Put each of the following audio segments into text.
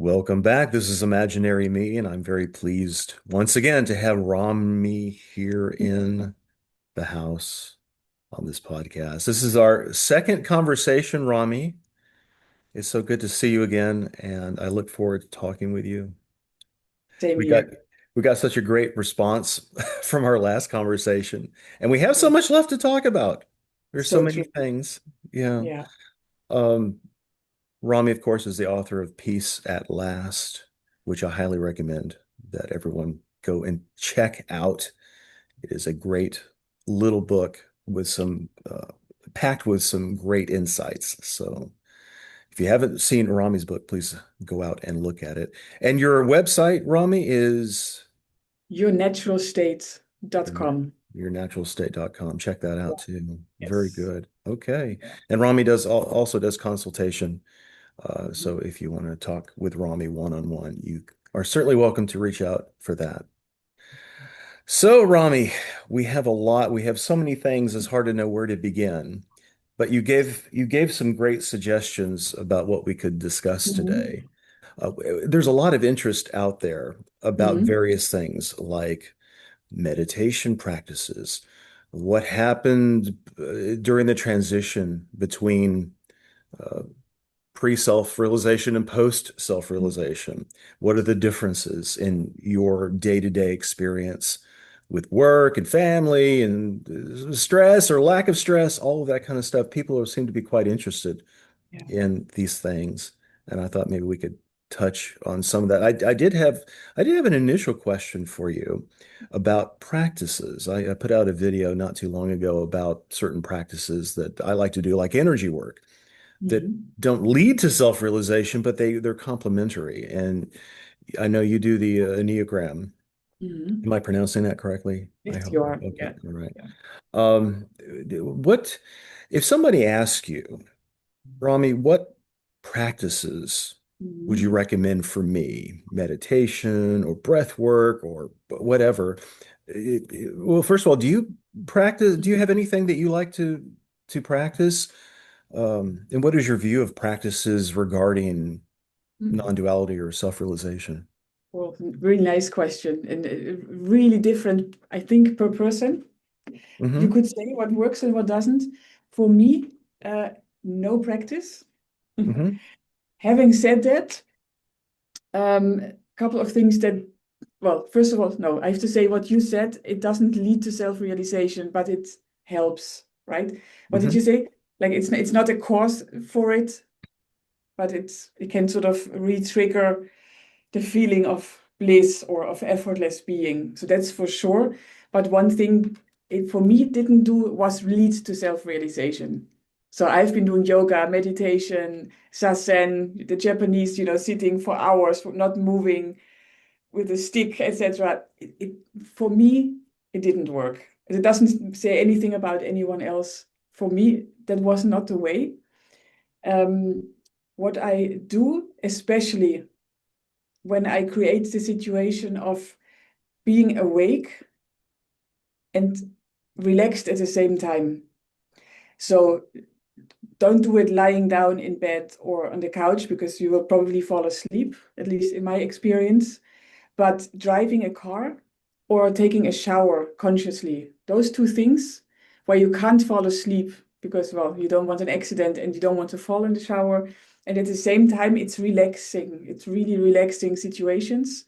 Welcome back. This is Imaginary Me, and I'm very pleased once again to have Rommy here in the house on this podcast. This is our second conversation, Rommy. It's so good to see you again, and I look forward to talking with you. Same We got here. we got such a great response from our last conversation, and we have so Yeah, much left to talk about. There's so so many true. things. Yeah. Yeah. Um, Rami, of course, is the author of Peace at Last, which I highly recommend that everyone go and check out. It is a great little book with packed with some great insights. So if you haven't seen Rami's book, please go out and look at it. And your website, Rami, is your, Yournaturalstate.com. yournaturalstate.com. Check that Yeah. out too. Very Yes. good. Okay. Yeah. And Rami also does consultation. So if you want to talk with Rami one-on-one, you are certainly welcome to reach out for that. So, Rami, we have a lot. We have so many things, it's hard to know where to begin. But you gave some great suggestions about what we could discuss Mhm. today. There's a lot of interest out there about Mhm. various things like meditation practices. What happened during the transition between uh, pre-self-realization and post-self-realization? What are the differences in your day-to-day experience with work and family and stress or lack of stress, all of that kind of stuff? Seem to be quite interested Yeah. in these things, and I thought maybe we could touch on some of that. I did have an initial question for you about practices. I put out a video not too long ago about certain practices that I like to do, like energy work that Mhm. don't lead to self-realization, but they're complementary. And I know you do the Enneagram. Mhm. Am I pronouncing that correctly? I Yes, hope. you are. Okay, Yeah. all right. Yeah. Um, what if somebody asks you, Rami, what practices would you Mhm. recommend for me? Meditation or breath work or whatever. Well, first of all, do you have anything that you like to practice? And what is your view of practices regarding Mhm. non-duality or self-realization? Well, really nice question and really different, I think, per person. You Hmm. could say what works and what doesn't. For me, uh, no practice. Hmm. Having said that, a couple of things that, well, first of all, no, I have to say what you said, it doesn't lead to self-realization, but it helps, right? What did Hmm. you say? Like it's not a cause for it, but it can sort of re-trigger the feeling of bliss or of effortless being. So that's for sure. But one thing it for me didn't do was lead to self-realization. So I've been doing yoga, meditation, zazen, the Japanese, sitting for hours, not moving with a stick, etc. For me, it didn't work. It doesn't say anything about anyone else. For me, that was not the way. Um, what I do, especially when I create the situation of being awake and relaxed at the same time. So don't do it lying down in bed or on the couch because you will probably fall asleep, at least in my experience. But driving a car or taking a shower consciously, those two things where you can't fall asleep because, well, you don't want an accident and you don't want to fall in the shower. And at the same time, it's relaxing. It's really relaxing situations.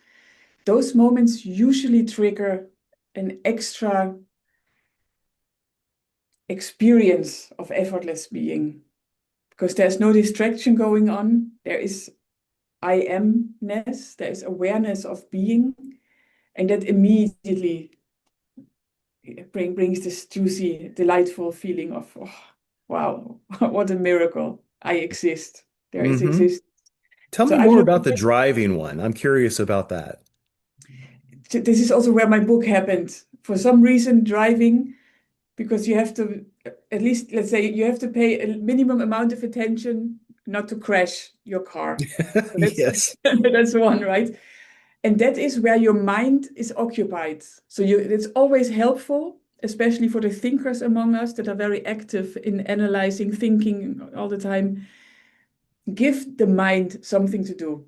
Those moments usually trigger an extra experience of effortless being because there's no distraction going on. There is I amness, there is awareness of being, and that immediately brings this juicy, delightful feeling of, oh, wow, what a miracle. I exist. There is Hmm. exist. Tell So me I've more looked about the at driving one. I'm curious about that. this is also where my book happened. For some reason, driving, because you have to, at least, let's say, you have to pay a minimum amount of attention not to crash your car. So that's Yes. that's one, right? And that is where your mind is occupied. So it's always helpful, especially for the thinkers among us that are very active in analyzing, thinking all the time. Give the mind something to do.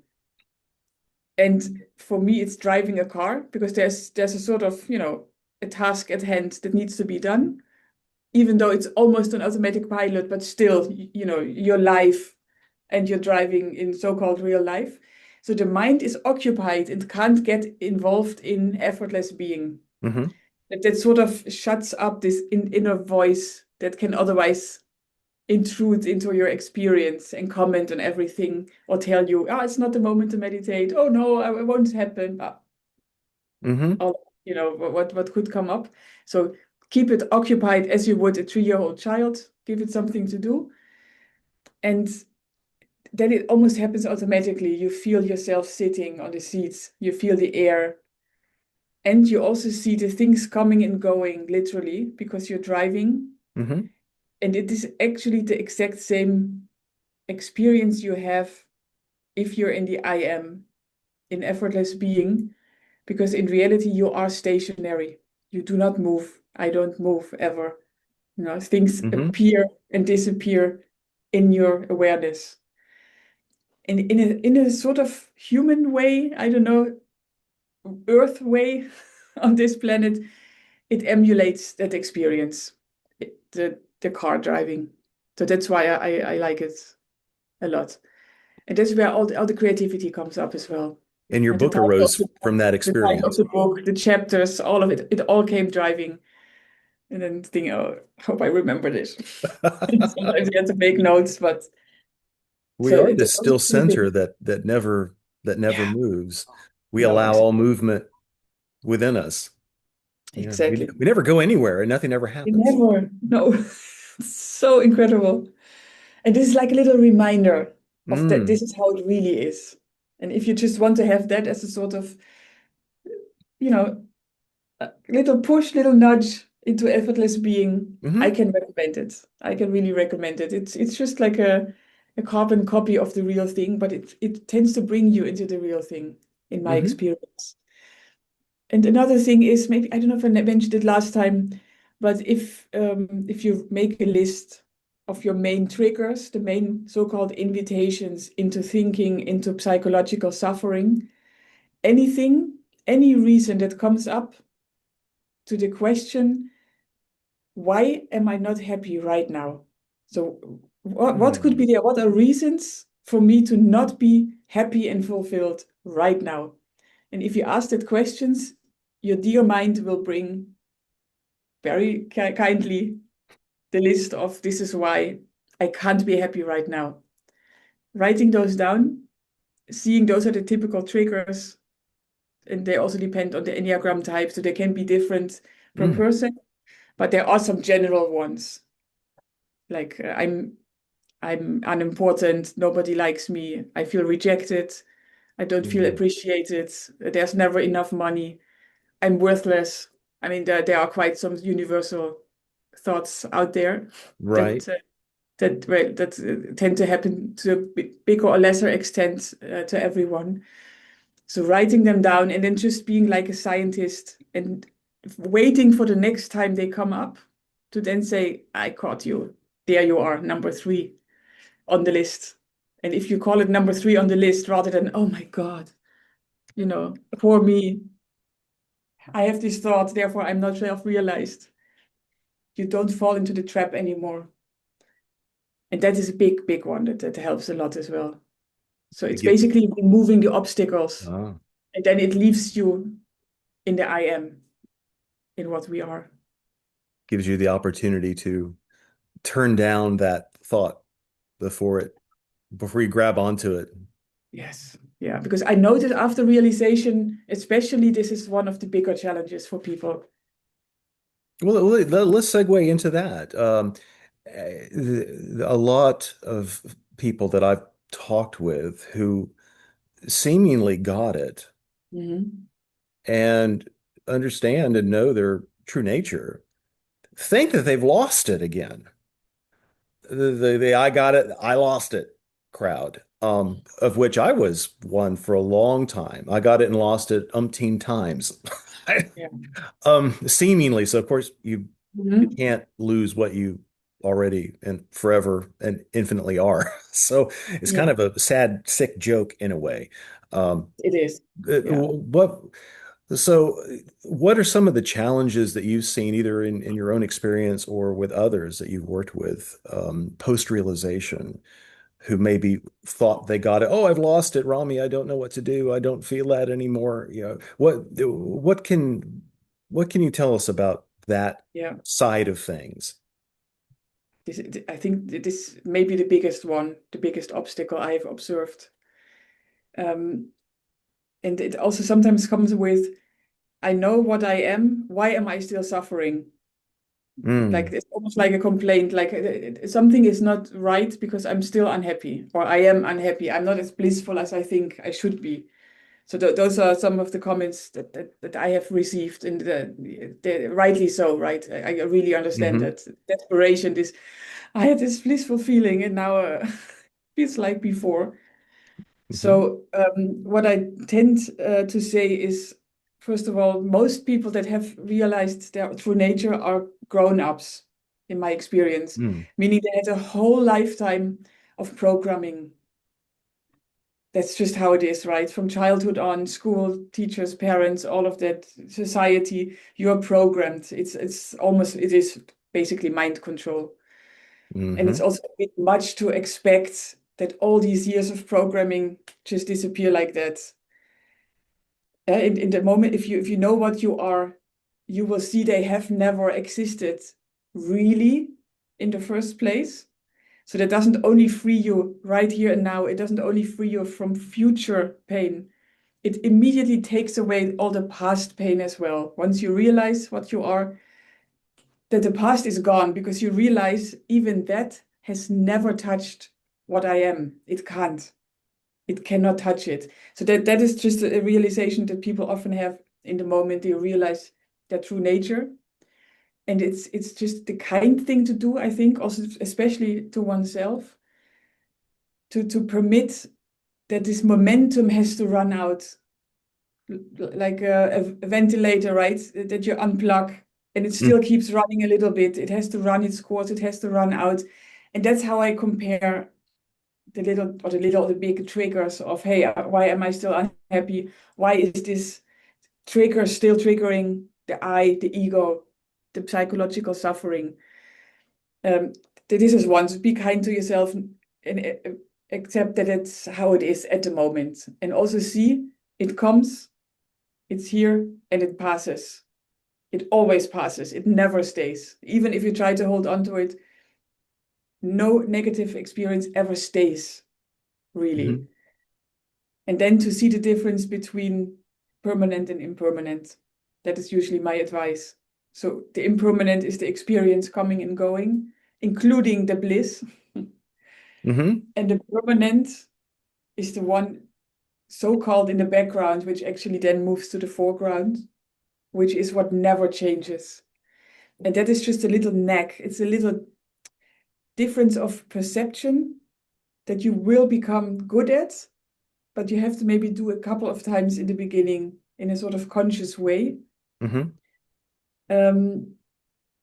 And for me, it's driving a car because there's a sort of, a task at hand that needs to be done, even though it's almost an automatic pilot, but still, your life and you're driving in so-called real life. So the mind is occupied and can't get involved in effortless being. Hmm. That sort of shuts up this inner voice that can otherwise intrude into your experience and comment on everything or tell you, it's not the moment to meditate. Oh no, it won't happen. Hmm. What could come up. So keep it occupied as you would a 3-year-old child. Give it something to do. And then it almost happens automatically. You feel yourself sitting on the seats. You feel the air. And you also see the things coming and going, literally, because you're driving. Hmm. And it is actually the exact same experience you have if you're in the I am, in effortless being, because in reality, you are stationary. You do not move. I don't move ever. Things Hmm. appear and disappear in your awareness. And in a sort of human way, I don't know, Earth way on this planet, it emulates that experience, the car driving. So that's why I like it a lot. And that's where all the creativity comes up as well. And your And the book title of arose the from book, that the title of experience. the book, the chapters, all of it, it all came driving. And then thinking, oh, I hope I remember this. Sometimes you have to make notes, but We so are it this those still two center things. that never Yeah, moves. We no, allow all exactly. movement within us. Yeah, we, Exactly. we never go anywhere and nothing ever You happens. never, no, it's so incredible. And this is like a little reminder of that Mm. this is how it really is. And if you just want to have that as a sort of, you know, a little push, little nudge into effortless being, I Hmm. can recommend it. I can really recommend it. It's just like a carbon copy of the real thing, but it tends to bring you into the real thing, in my Hmm. experience. And another thing is maybe I don't know if I mentioned it last time, but if you make a list of your main triggers, the main so-called invitations into thinking, into psychological suffering, anything, any reason that comes up to the question, why am I not happy right now? So what could be Mm. there? What are reasons for me to not be happy and fulfilled right now? And if you ask that questions, your dear mind will bring very kindly the list of this is why I can't be happy right now. Writing those down, seeing those are the typical triggers, and they also depend on the Enneagram type, so they can be different per Mm. person, but there are some general ones like I'm unimportant, nobody likes me, I feel rejected, I don't feel Mm. appreciated, there's never enough money, I'm worthless. I mean, there are quite some universal thoughts out there Right. that tend to happen to a bigger or lesser extent to everyone. So writing them down and then just being like a scientist and waiting for the next time they come up to then say, I caught you. There you are, number 3 on the list. And if you call it number 3 on the list rather than, oh my God, poor me, I have this thought, therefore I'm not self-realized. You don't fall into the trap anymore. And that is a big, big one that helps a lot as well. So It it's gives basically removing the obstacles, ah, and then it leaves you in the I am, in what we are. gives you the opportunity to turn down that thought before you grab onto it. Yes. Yeah. Because I know that after realization, especially this is one of the bigger challenges for people. Let's segue into that. A lot of people that I've talked with who seemingly got it Hmm. and understand and know their true nature think that they've lost it again. The I got it, I lost it crowd, of which I was one for a long time. I got it and lost it umpteen times. Yeah. Seemingly. So of course you Hmm. can't lose what you already and forever and infinitely are. So it's kind Yeah. of a sad, sick joke in a way. It is. Yeah. What so what are some of the challenges that you've seen either in your own experience or with others that you've worked with post-realization who maybe thought they got it? Oh, I've lost it, Rami. I don't know what to do. I don't feel that anymore. What can you tell us about that Yeah. side of things? I think this may be the biggest one, the biggest obstacle I've observed. Um, and it also sometimes comes with, I know what I am. Why am I still suffering? Like Mm, it's almost like a complaint, like something is not right because I'm still unhappy or I am unhappy. I'm not as blissful as I think I should be. So those are some of the comments that I have received, and rightly so, right? I really understand hmm that desperation. This I had this blissful feeling, and now feels like before. hmm So what I tend to say is, first of all, most people that have realized their true nature are grown-ups, in my experience, mm, meaning they had a whole lifetime of programming. That's just how it is, right? From childhood on, school, teachers, parents, all of that, society, you're programmed. It is basically mind control. And it's hmm also a bit much to expect that all these years of programming just disappear like that. In the moment, if you know what you are, you will see they have never existed really in the first place. So that doesn't only free you right here and now, it doesn't only free you from future pain. It immediately takes away all the past pain as well. Once you realize what you are, that the past is gone because you realize even that has never touched what I am. It can't. It cannot touch it. So that is just a realization that people often have in the moment they realize their true nature. And it's just the kind thing to do, I think, also especially to oneself, to permit that this momentum has to run out like a ventilator, right? That you unplug and it still keeps running a little bit. It has to run its course, it has to run out. And that's how I compare the big triggers of, hey, why am I still unhappy? Why is this trigger still triggering the I, the ego, the psychological suffering? Um, this is one, so be kind to yourself and accept that it's how it is at the moment. And also see it comes, it's here, and it passes. It always passes. It never stays. Even if you try to hold on to it, no negative experience ever stays, really. hmm And then to see the difference between permanent and impermanent. That is usually my advice. So the impermanent is the experience coming and going, including the bliss. hmm And the permanent is the one so-called in the background, which actually then moves to the foreground, which is what never changes. And that is just a little knack. It's a little difference of perception that you will become good at, but you have to maybe do a couple of times in the beginning in a sort of conscious way, hmm um,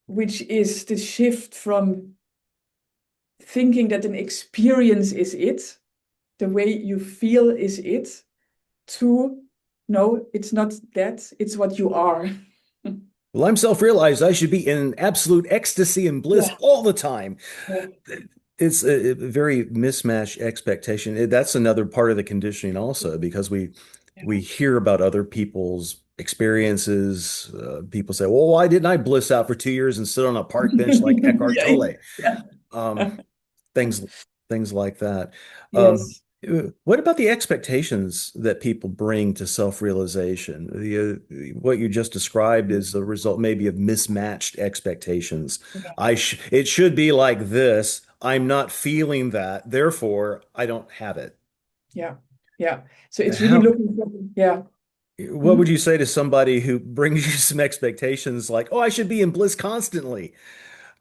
which is the shift from thinking that an experience is it, the way you feel is it, to no, it's not that, it's what you are. Well, I'm self-realized. I should be in absolute ecstasy and bliss Yeah. all the time. Yeah. It's a very mismatched expectation. That's another part of the conditioning also, because we hear about other people's experiences. People say, "Well, why didn't I bliss out for 2 years and sit on a park bench like Eckhart Yeah. Tolle?" Yeah. Um, things things like that. Um, Yes. what about the expectations that people bring to self-realization? What you just described is a result maybe of mismatched expectations. Yeah. It should be like this. I'm not feeling that, therefore I don't have it. Yeah. Yeah. So it's really How, looking for, yeah. what would Mhm. you say to somebody who brings you some expectations like, "Oh, I should be in bliss constantly"?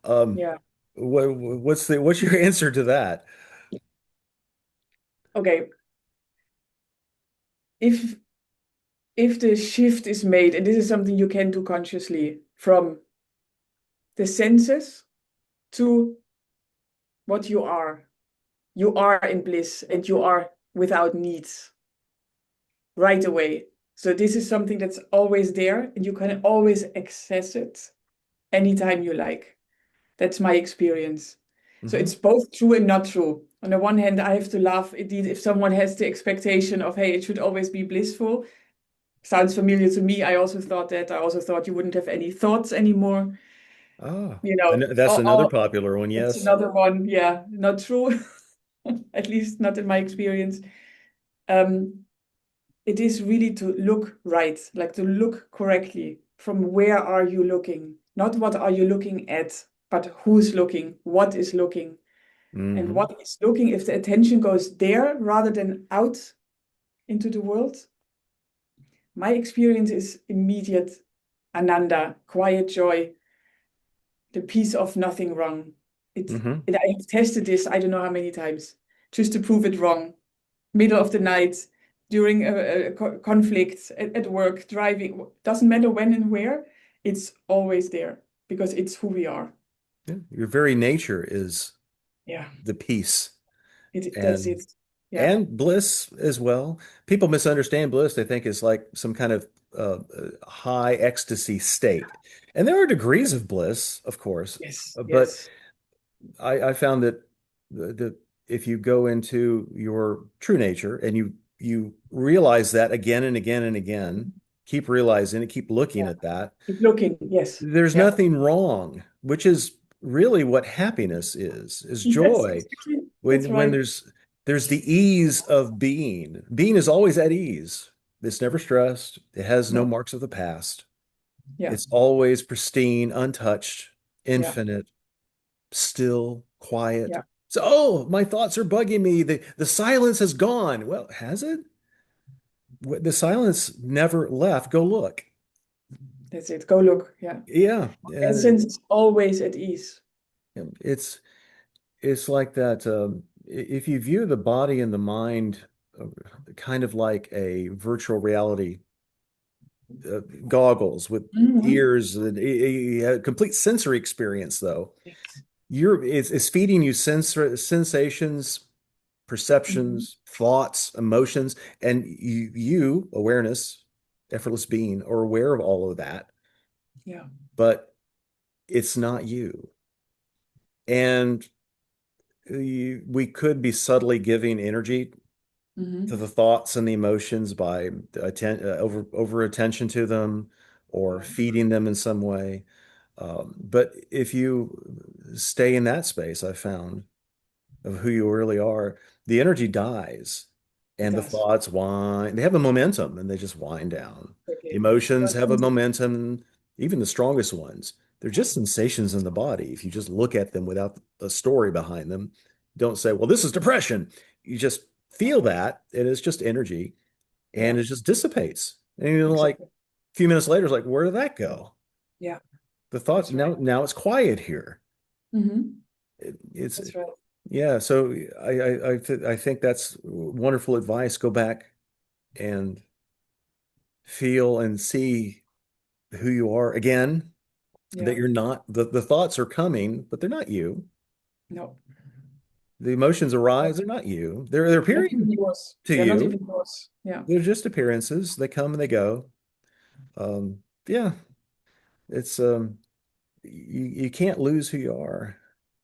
Um, Yeah. what's your answer to that? Okay. If if the shift is made, and this is something you can do consciously from the senses to what you are in bliss and you are without needs. right away. So this is something that's always there, and you can always access it anytime you like. That's my experience. So Hmm. it's both true and not true. On the one hand, I have to laugh indeed if someone has the expectation of, hey, it should always be blissful. Sounds familiar to me. I also thought that. I also thought you wouldn't have any thoughts anymore. Ah, You know, that's another popular one. that's Yes. another one. Yeah, not true. At least not in my experience. Um, it is really to look right, like to look correctly. From where are you looking? Not what are you looking at, but who's looking, what is looking, and Hmm. what is looking. If the attention goes there rather than out into the world, my experience is immediate ananda, quiet joy, the peace of nothing wrong. Hmm. I have tested this, I don't know how many times, just to prove it wrong. Middle of the night, during a conflict, at work, driving, doesn't matter when and where, it's always there because it's who we are. Yeah. Your very nature is Yeah, the peace that's and it. Yeah. and bliss as well. People misunderstand bliss. They think it's like some kind of high ecstasy state. And there are degrees of bliss, of course, Yes, but yes. I found that the if you go into your true nature and you realize that again and again and again, keep realizing it, keep looking Yeah. at that, Keep looking. Yes. there's Yeah. nothing wrong, which is really what happiness is Yes, joy. exactly. That's When right. there's the ease of being. Being is always at ease. It's never stressed. It has no No. marks of the past. Yeah. It's always pristine, untouched, Yeah. infinite, still, quiet. Yeah. So, oh, my thoughts are bugging me. The silence has gone. Well, has it? The silence never left. Go look. That's it. Go look. Yeah. Yeah, Essence is always at ease. it's it's like that. If you view the body and the mind kind of like a virtual reality goggles with Mhm. ears and a complete sensory experience, though, Yes. it's feeding you sensations, Mhm. perceptions, thoughts, emotions, and awareness, effortless being, are aware of all of that, Yeah. but it's not you. And we could be subtly giving energy to Hmm. the thoughts and the emotions by over attention to them or Yeah. feeding them in some way. But if you stay in that space, I found of who you really are, the energy dies It and the does. thoughts wind, they have a momentum and they just wind down. The Okay. emotions have a Constant. momentum, even the strongest ones. They're Yeah. just sensations in the body. If you just look at them without a story behind them, don't say, well, this is depression. You just feel that, and it's just energy and Yeah. it just dissipates. And you're like, Exactly. a few minutes later, it's like, where did that go? Yeah. The thought That's right. now it's quiet here. Hmm. It's That's right. yeah. So I think that's wonderful advice. Go back and feel and see who you are again. That Yeah. you're not the thoughts are coming, but they're not you. No. The emotions arise, they're not you. They're Not appearing even yours. to They're not you. even yours. Yeah. They're just appearances. They come and they go. Yeah, it's you can't lose who you are.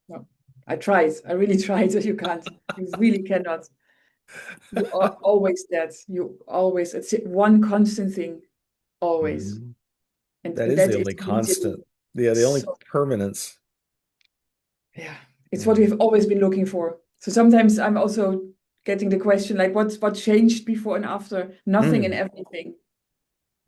No. I tried. I really tried. You can't. You really cannot. You are always that. You always, it's one constant thing, always. Mhm. And That is that the is only immediately constant. Yeah, the only so, permanence. yeah, it's what Mhm. we've always been looking for. So sometimes I'm also getting the question like, what changed before and after? Nothing and Mm. everything.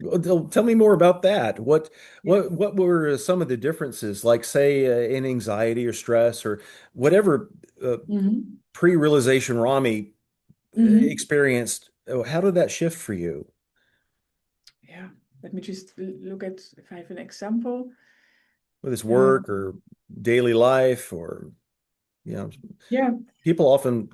Well, tell me more about that. Yeah. What were some of the differences, like say in anxiety or stress or whatever Hmm. pre-realization Rami Hmm. experienced? How did that shift for you Yeah. Let me just look at if I have an example. with his Um, work or daily life or you know yeah. people often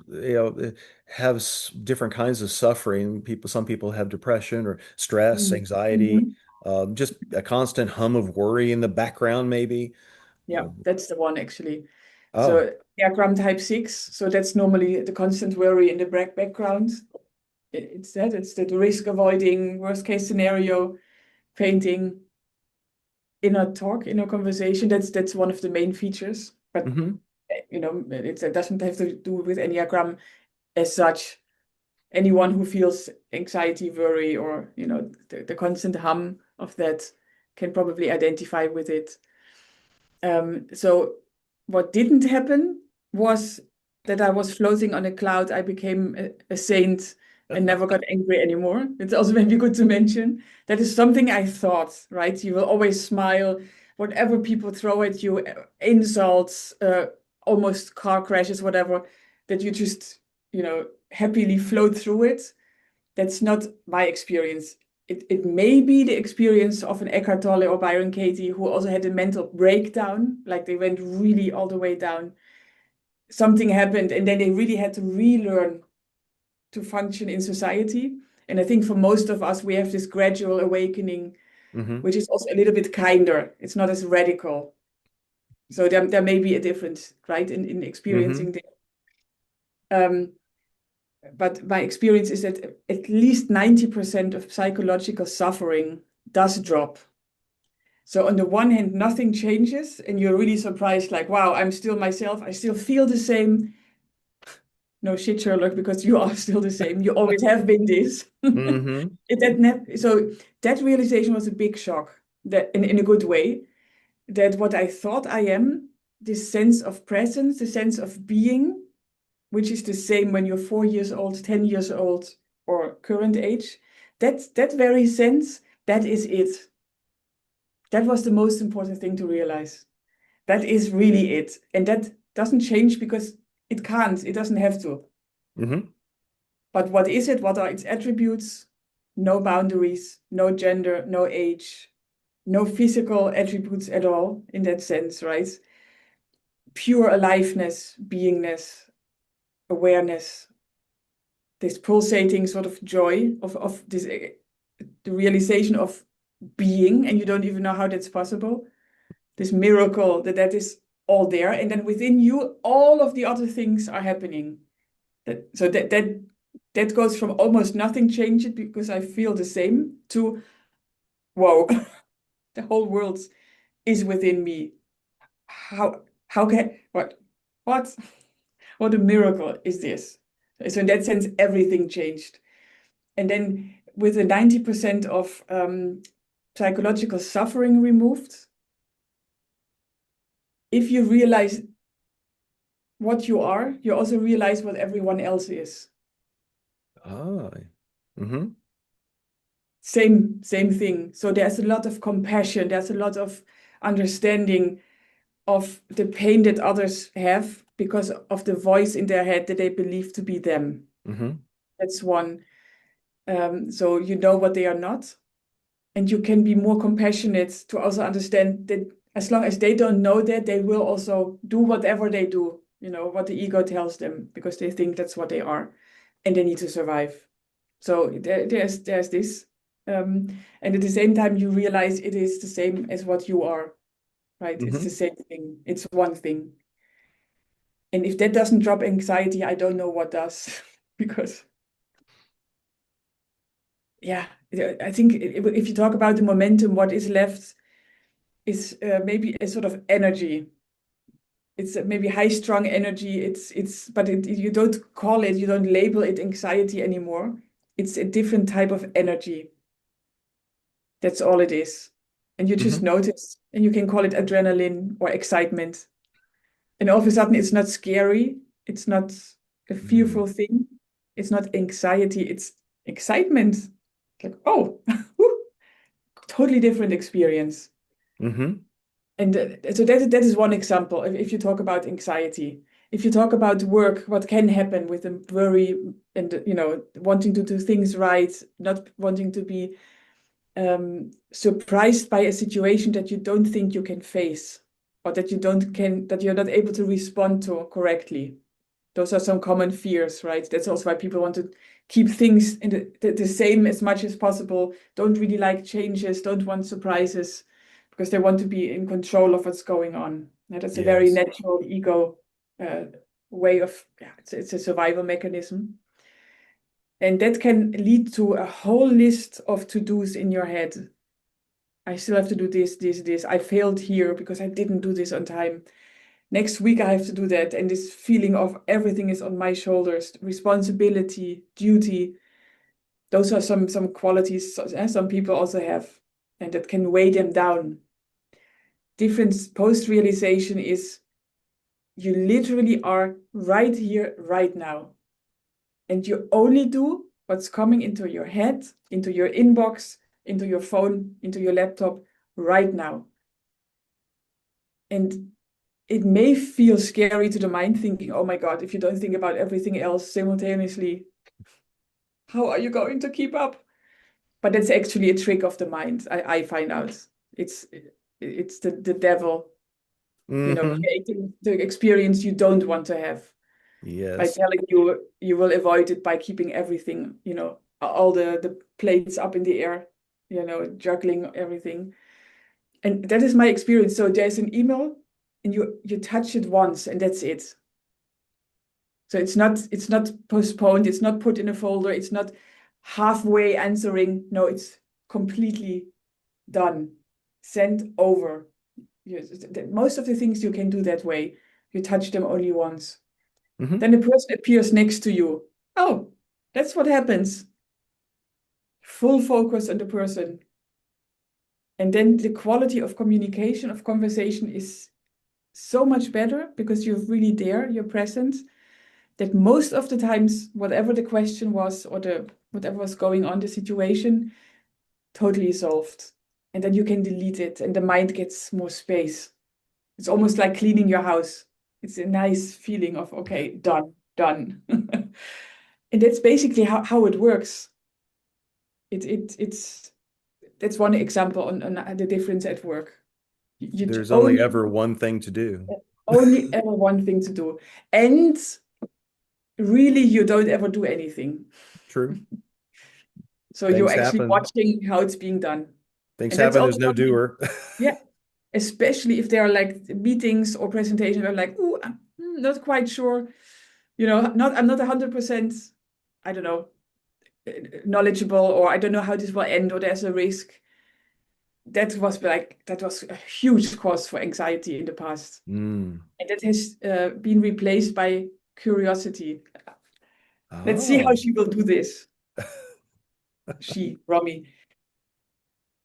have different kinds of suffering. Some people have depression or stress, anxiety, Hmm. just a constant hum of worry in the background, maybe. Yeah, Um, that's the one actually. oh, So diagram type 6. So that's normally the constant worry in the background. it's the risk avoiding, worst case scenario, painting, inner talk, inner conversation. That's one of the main features. But Hmm. it doesn't have to do with Enneagram as such. Anyone who feels anxiety, worry, or the constant hum of that can probably identify with it. So what didn't happen was that I was floating on a cloud. I became a saint and never got angry anymore. It's also maybe good to mention. That is something I thought, right? You will always smile, whatever people throw at you, insults, almost car crashes, whatever, that you just, happily float through it. That's not my experience. It may be the experience of an Eckhart Tolle or Byron Katie who also had a mental breakdown, like they went really all the way down. Something happened, and then they really had to relearn to function in society. And I think for most of us, we have this gradual awakening, Hmm. which is also a little bit kinder. It's not as radical. So there may be a difference, right, in Hmm. experiencing the but my experience is that at least 90% of psychological suffering does drop. So on the one hand, nothing changes, and you're really surprised, like, wow, I'm still myself. I still feel the same. No shit, Sherlock, because you are still the same. You always have been this. Hmm. So that realization was a big shock, that in a good way, that what I thought I am, this sense of presence, the sense of being, which is the same when you're 4 years old, 10 years old, or current age, that very sense, that is it. That was the most important thing to realize. That is really it. And that doesn't change because it can't, it doesn't have to. Hmm. But what is it? What are its attributes? No boundaries, no gender, no age, no physical attributes at all in that sense, right? Pure aliveness, beingness, awareness, this pulsating sort of joy of this, the realization of being, and you don't even know how that's possible. This miracle that is all there, and then within you, all of the other things are happening. So that goes from almost nothing change it because I feel the same to whoa, the whole world is within me. How can what what a miracle is this? So in that sense, everything changed. And then with the 90% of psychological suffering removed, if you realize what you are, you also realize what everyone else is. Ah. Hmm. Same thing. So there's a lot of compassion, there's a lot of understanding of the pain that others have because of the voice in their head that they believe to be them. Hmm. That's one. So you know what they are not, and you can be more compassionate to also understand that as long as they don't know that, they will also do whatever they do, what the ego tells them, because they think that's what they are, and they need to survive. So there's this. And at the same time, you realize it is the same as what you are, right? It's the Hmm. same thing. It's one thing. And if that doesn't drop anxiety, I don't know what does. Because, yeah, I think if you talk about the momentum, what is left is maybe a sort of energy. It's maybe high-strung energy. But you don't call it, you don't label it anxiety anymore. It's a different type of energy. That's all it is. And you just Hmm. notice, and you can call it adrenaline or excitement. And all of a sudden, it's not scary. It's not a fearful Hmm. thing. It's not anxiety. It's excitement. Like, oh, totally different experience. Hmm. And so that is one example. If you talk about anxiety, if you talk about work, what can happen with the worry and wanting to do things right, not wanting to be surprised by a situation that you don't think you can face, or that you're not able to respond to correctly. Those are some common fears, right? That's also why people want to keep things in the same as much as possible, don't really like changes, don't want surprises, because they want to be in control of what's going on. Now, that's a very Yes. natural ego uh, way of, yeah, it's a survival mechanism. And that can lead to a whole list of to-dos in your head. I still have to do this, this, this. I failed here because I didn't do this on time. Next week I have to do that. And this feeling of everything is on my shoulders, responsibility, duty. Those are some qualities some people also have, and that can weigh them down. Difference post-realization is you literally are right here, right now. And you only do what's coming into your head, into your inbox, into your phone, into your laptop right now. And it may feel scary to the mind, thinking, oh my God, if you don't think about everything else simultaneously, how are you going to keep up? But that's actually a trick of the mind, I find out. It's the devil, Hmm. creating the experience you don't want to have by Yes. telling you you will avoid it by keeping everything, all the plates up in the air, juggling everything. And that is my experience. So there's an email and you touch it once and that's it. So it's not postponed, it's not put in a folder, it's not halfway answering. No, it's completely done. Sent over. Yes, most of the things you can do that way. You touch them only once. Hmm. Then the person appears next to you. Oh, that's what happens. Full focus on the person. And then the quality of communication, of conversation is so much better because you're really there, you're present, that most of the times, whatever the question was or whatever was going on, the situation, totally solved. And then you can delete it and the mind gets more space. It's almost like cleaning your house. It's a nice feeling of, okay, done, done. And that's basically how it works. It's that's one example on the difference at work. You There's only only ever one thing to do. only ever one thing to do. And really you don't ever do anything. True. So you're Things actually happen. watching how it's being done. Things And that's happen. all There's the no time. doer. Yeah. Especially if there are like meetings or presentations where like, oh, I'm not quite sure. I'm not 100%, I don't know, knowledgeable, or I don't know how this will end, or there's a risk. That was a huge cause for anxiety in the past. Mm. And that has been replaced by curiosity. Let's see how Oh. she will do this. She, Romy.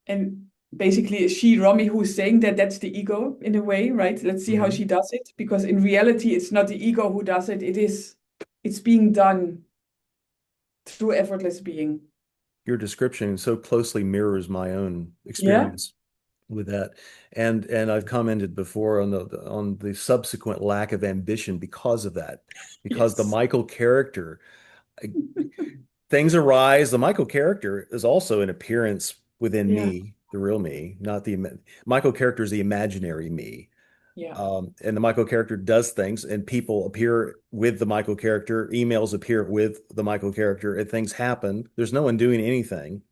And basically, she, Romy, who's saying that that's the ego in a way, right? Let's see how Hmm. she does it. Because in reality, it's not the ego who does it. It's being done through effortless being. Your description so closely mirrors my own Yeah? experience with that. And I've commented before on the subsequent lack of ambition because of that. Because the Yes. Michael character, I- things arise. The Michael character is also an appearance within Yeah. me, the real me, not Michael character is the imaginary me. Yeah. And the Michael character does things, and people appear with the Michael character, emails appear with the Michael character, and things happen. There's no one doing anything.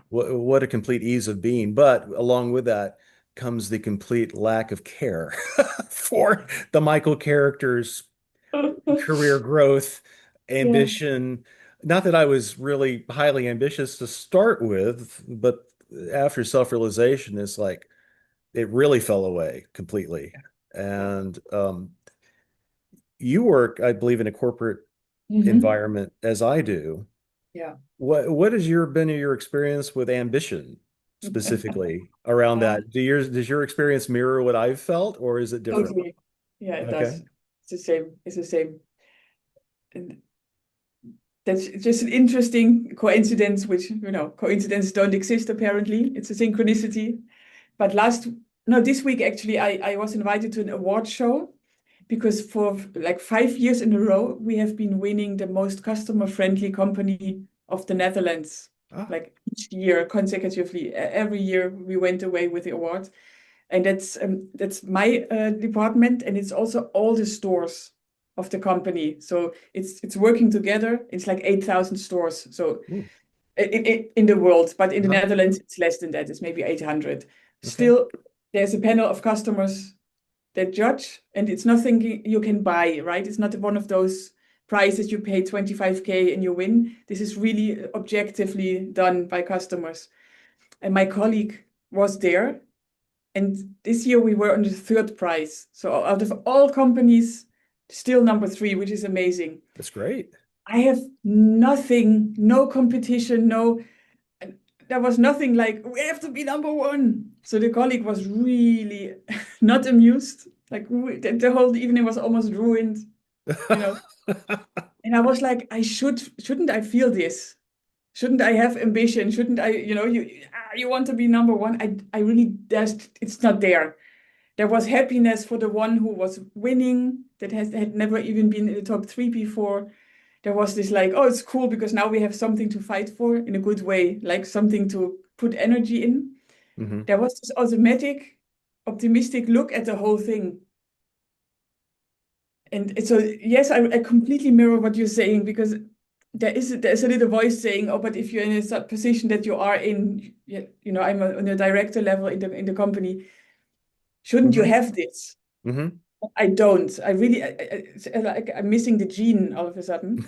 What a complete ease of being. But along with that comes the complete lack of care for the Michael character's career growth, Yeah. ambition. Not that I was really highly ambitious to start with, but after self-realization, it's like it really fell away completely. Yeah. And you work, I believe, in a corporate Hmm. environment as I do. Yeah. What has your experience with ambition specifically around Ah, that? Does your experience mirror what I've felt, or is it different? totally. Yeah, it Okay. does. It's the same. It's the same. And that's just an interesting coincidence, which, coincidences don't exist apparently. It's a synchronicity. But no, this week actually, I was invited to an award show because for like 5 years in a row, we have been winning the most customer-friendly company of the Netherlands. Ah. Like each year consecutively, every year we went away with the award. And that's my department, and it's also all the stores of the company. So it's working together. It's like 8,000 stores. So Ooh. in the world, but in the Uh-huh. Netherlands, it's less than that. It's maybe 800. Okay. Still, there's a panel of customers that judge, and it's nothing you can buy, right? It's not one of those prizes you pay 25K and you win. This is really objectively done by customers. And my colleague was there. And this year we were on the third prize. So out of all companies, still number three, which is amazing. That's great. I have nothing, no competition, no, there was nothing like, we have to be number one. So the colleague was really not amused. Like the whole evening was almost ruined, you know. And I was like, shouldn't I feel this? Shouldn't I have ambition? Shouldn't I, you want to be number one? I really, it's not there. There was happiness for the one who was winning that had never even been in the top three before. There was this like, oh, it's cool because now we have something to fight for in a good way, like something to put energy in. Hmm. There was this automatic, optimistic look at the whole thing. And so, yes, I completely mirror what you're saying because there's a little voice saying, oh, but if you're in a position that you are in, I'm on a director level in the company, shouldn't you Hmm. have this? Hmm. I don't. I really, it's like I'm missing the gene all of a sudden.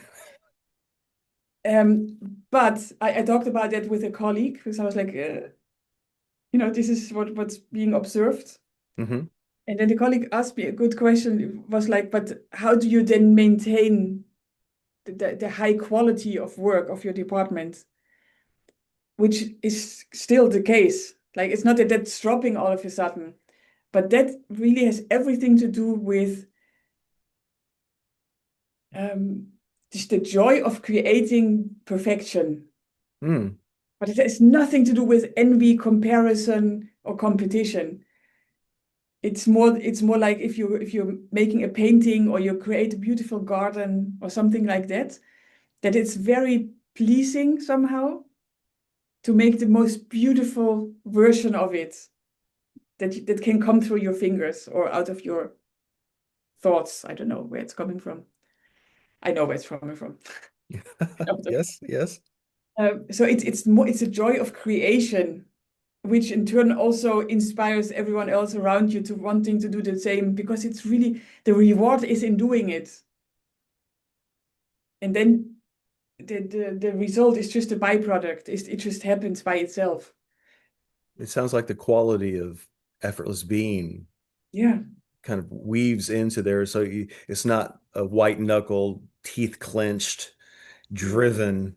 Um, but I talked about that with a colleague because I was like, this is what's being observed. Hmm. And then the colleague asked me a good question. It was like, but how do you then maintain the high quality of work of your department, which is still the case. Like it's not that that's dropping all of a sudden, but that really has everything to do with um, just the joy of creating perfection. Mm. But it has nothing to do with envy, comparison, or competition. It's more like if you're making a painting or you create a beautiful garden or something like that, that it's very pleasing somehow to make the most beautiful version of it that can come through your fingers or out of your thoughts. I don't know where it's coming from. I know where it's coming from. Yes, yes. So it's a joy of creation, which in turn also inspires everyone else around you to wanting to do the same because it's really the reward is in doing it, and then the result is just a byproduct. It just happens by itself. It sounds like the quality of effortless being Yeah, kind of weaves into there. So it's not a white knuckle, teeth clenched, driven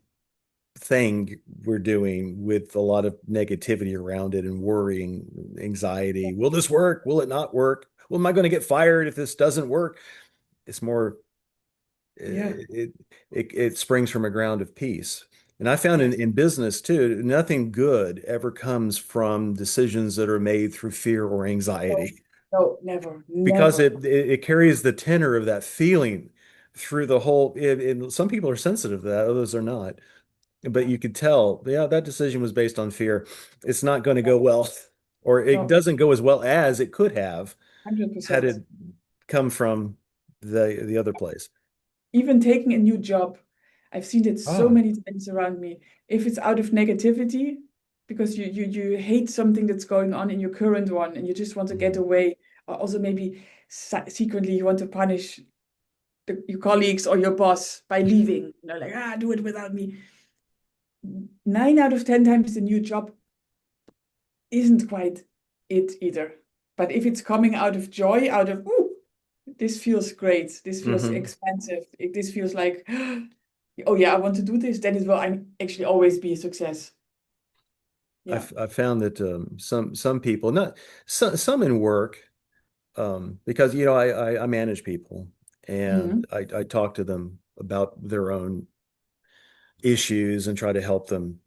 thing we're doing with a lot of negativity around it and worrying, anxiety. Will this work? Will it not work? Well, am I going to get fired if this doesn't work? It's more, yeah, it springs from a ground of peace. And I found yeah. in business too, nothing good ever comes from decisions that are made through fear or No, anxiety no, never, because never. it carries the tenor of that feeling through the whole. Some people are sensitive to that, others are not. But Yeah, you could tell, yeah, that decision was based on fear. It's not going to go well, or it no, doesn't go as well as it could have had 100%. it come from the other place. Even taking a new job, I've seen it so Ah. many times around me. If it's out of negativity, because you hate something that's going on in your current one and you just want to get Mhm. away, or also maybe secretly you want to punish your colleagues or your boss by leaving, like, do it without me. 9 out of 10 times the new job isn't quite it either. But if it's coming out of joy, out of, ooh, this feels great, this feels Mhm. expansive, this feels like, oh yeah, I want to do this, then it will I'm actually always be a success. Yeah. I've found that some people, not some in work, because I manage people and Mhm. I talk to them about their own issues and try to help them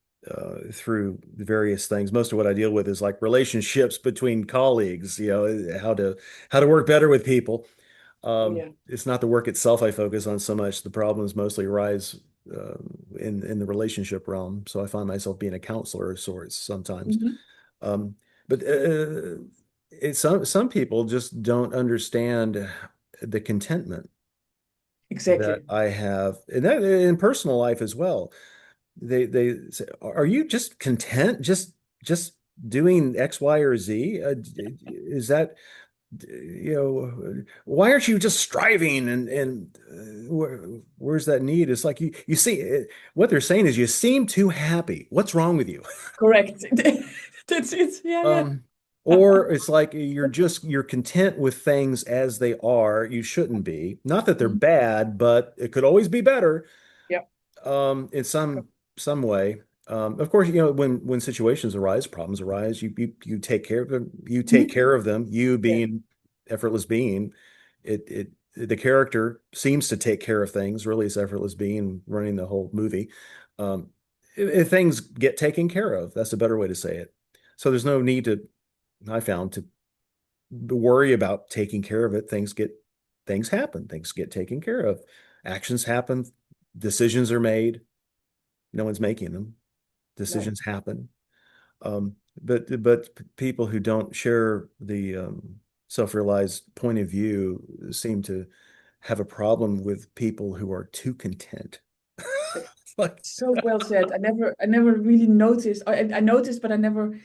through various things. Most of what I deal with is like relationships between colleagues, how to work better with people. Oh yeah. It's not the work itself I focus on so much. The problems mostly arise in the relationship realm. So I find myself being a counselor of sorts sometimes. Mhm. Um, but some people just don't understand the contentment that Exactly. I have, and that in personal life as well. They say, "Are you just content, just doing X, Y, or Z? Is that?" you know, why aren't you just striving where's that need? It's like you see what they're saying is you seem too happy. What's wrong with you? Correct. That's it. Yeah, Um, yeah. or it's like you're content with things as they are. You shouldn't be. Not that they're Mhm. bad, but it could always be better. Yeah. In some way. Of course, when situations arise, problems arise, you take care of them. You take Mhm. care of them. You Yeah. being effortless being, the character seems to take care of things. Really, it's effortless being running the whole movie. Things get taken care of. That's a better way to say it. So there's no need to, I found, to worry about taking care of it. Things happen. Things get taken care of. Actions happen. Decisions are made. No one's making them. No. Decisions happen. But people who don't share the self-realized point of view seem to have a problem with people who are too content. That's Like, so well said. I never really noticed. I noticed, but I never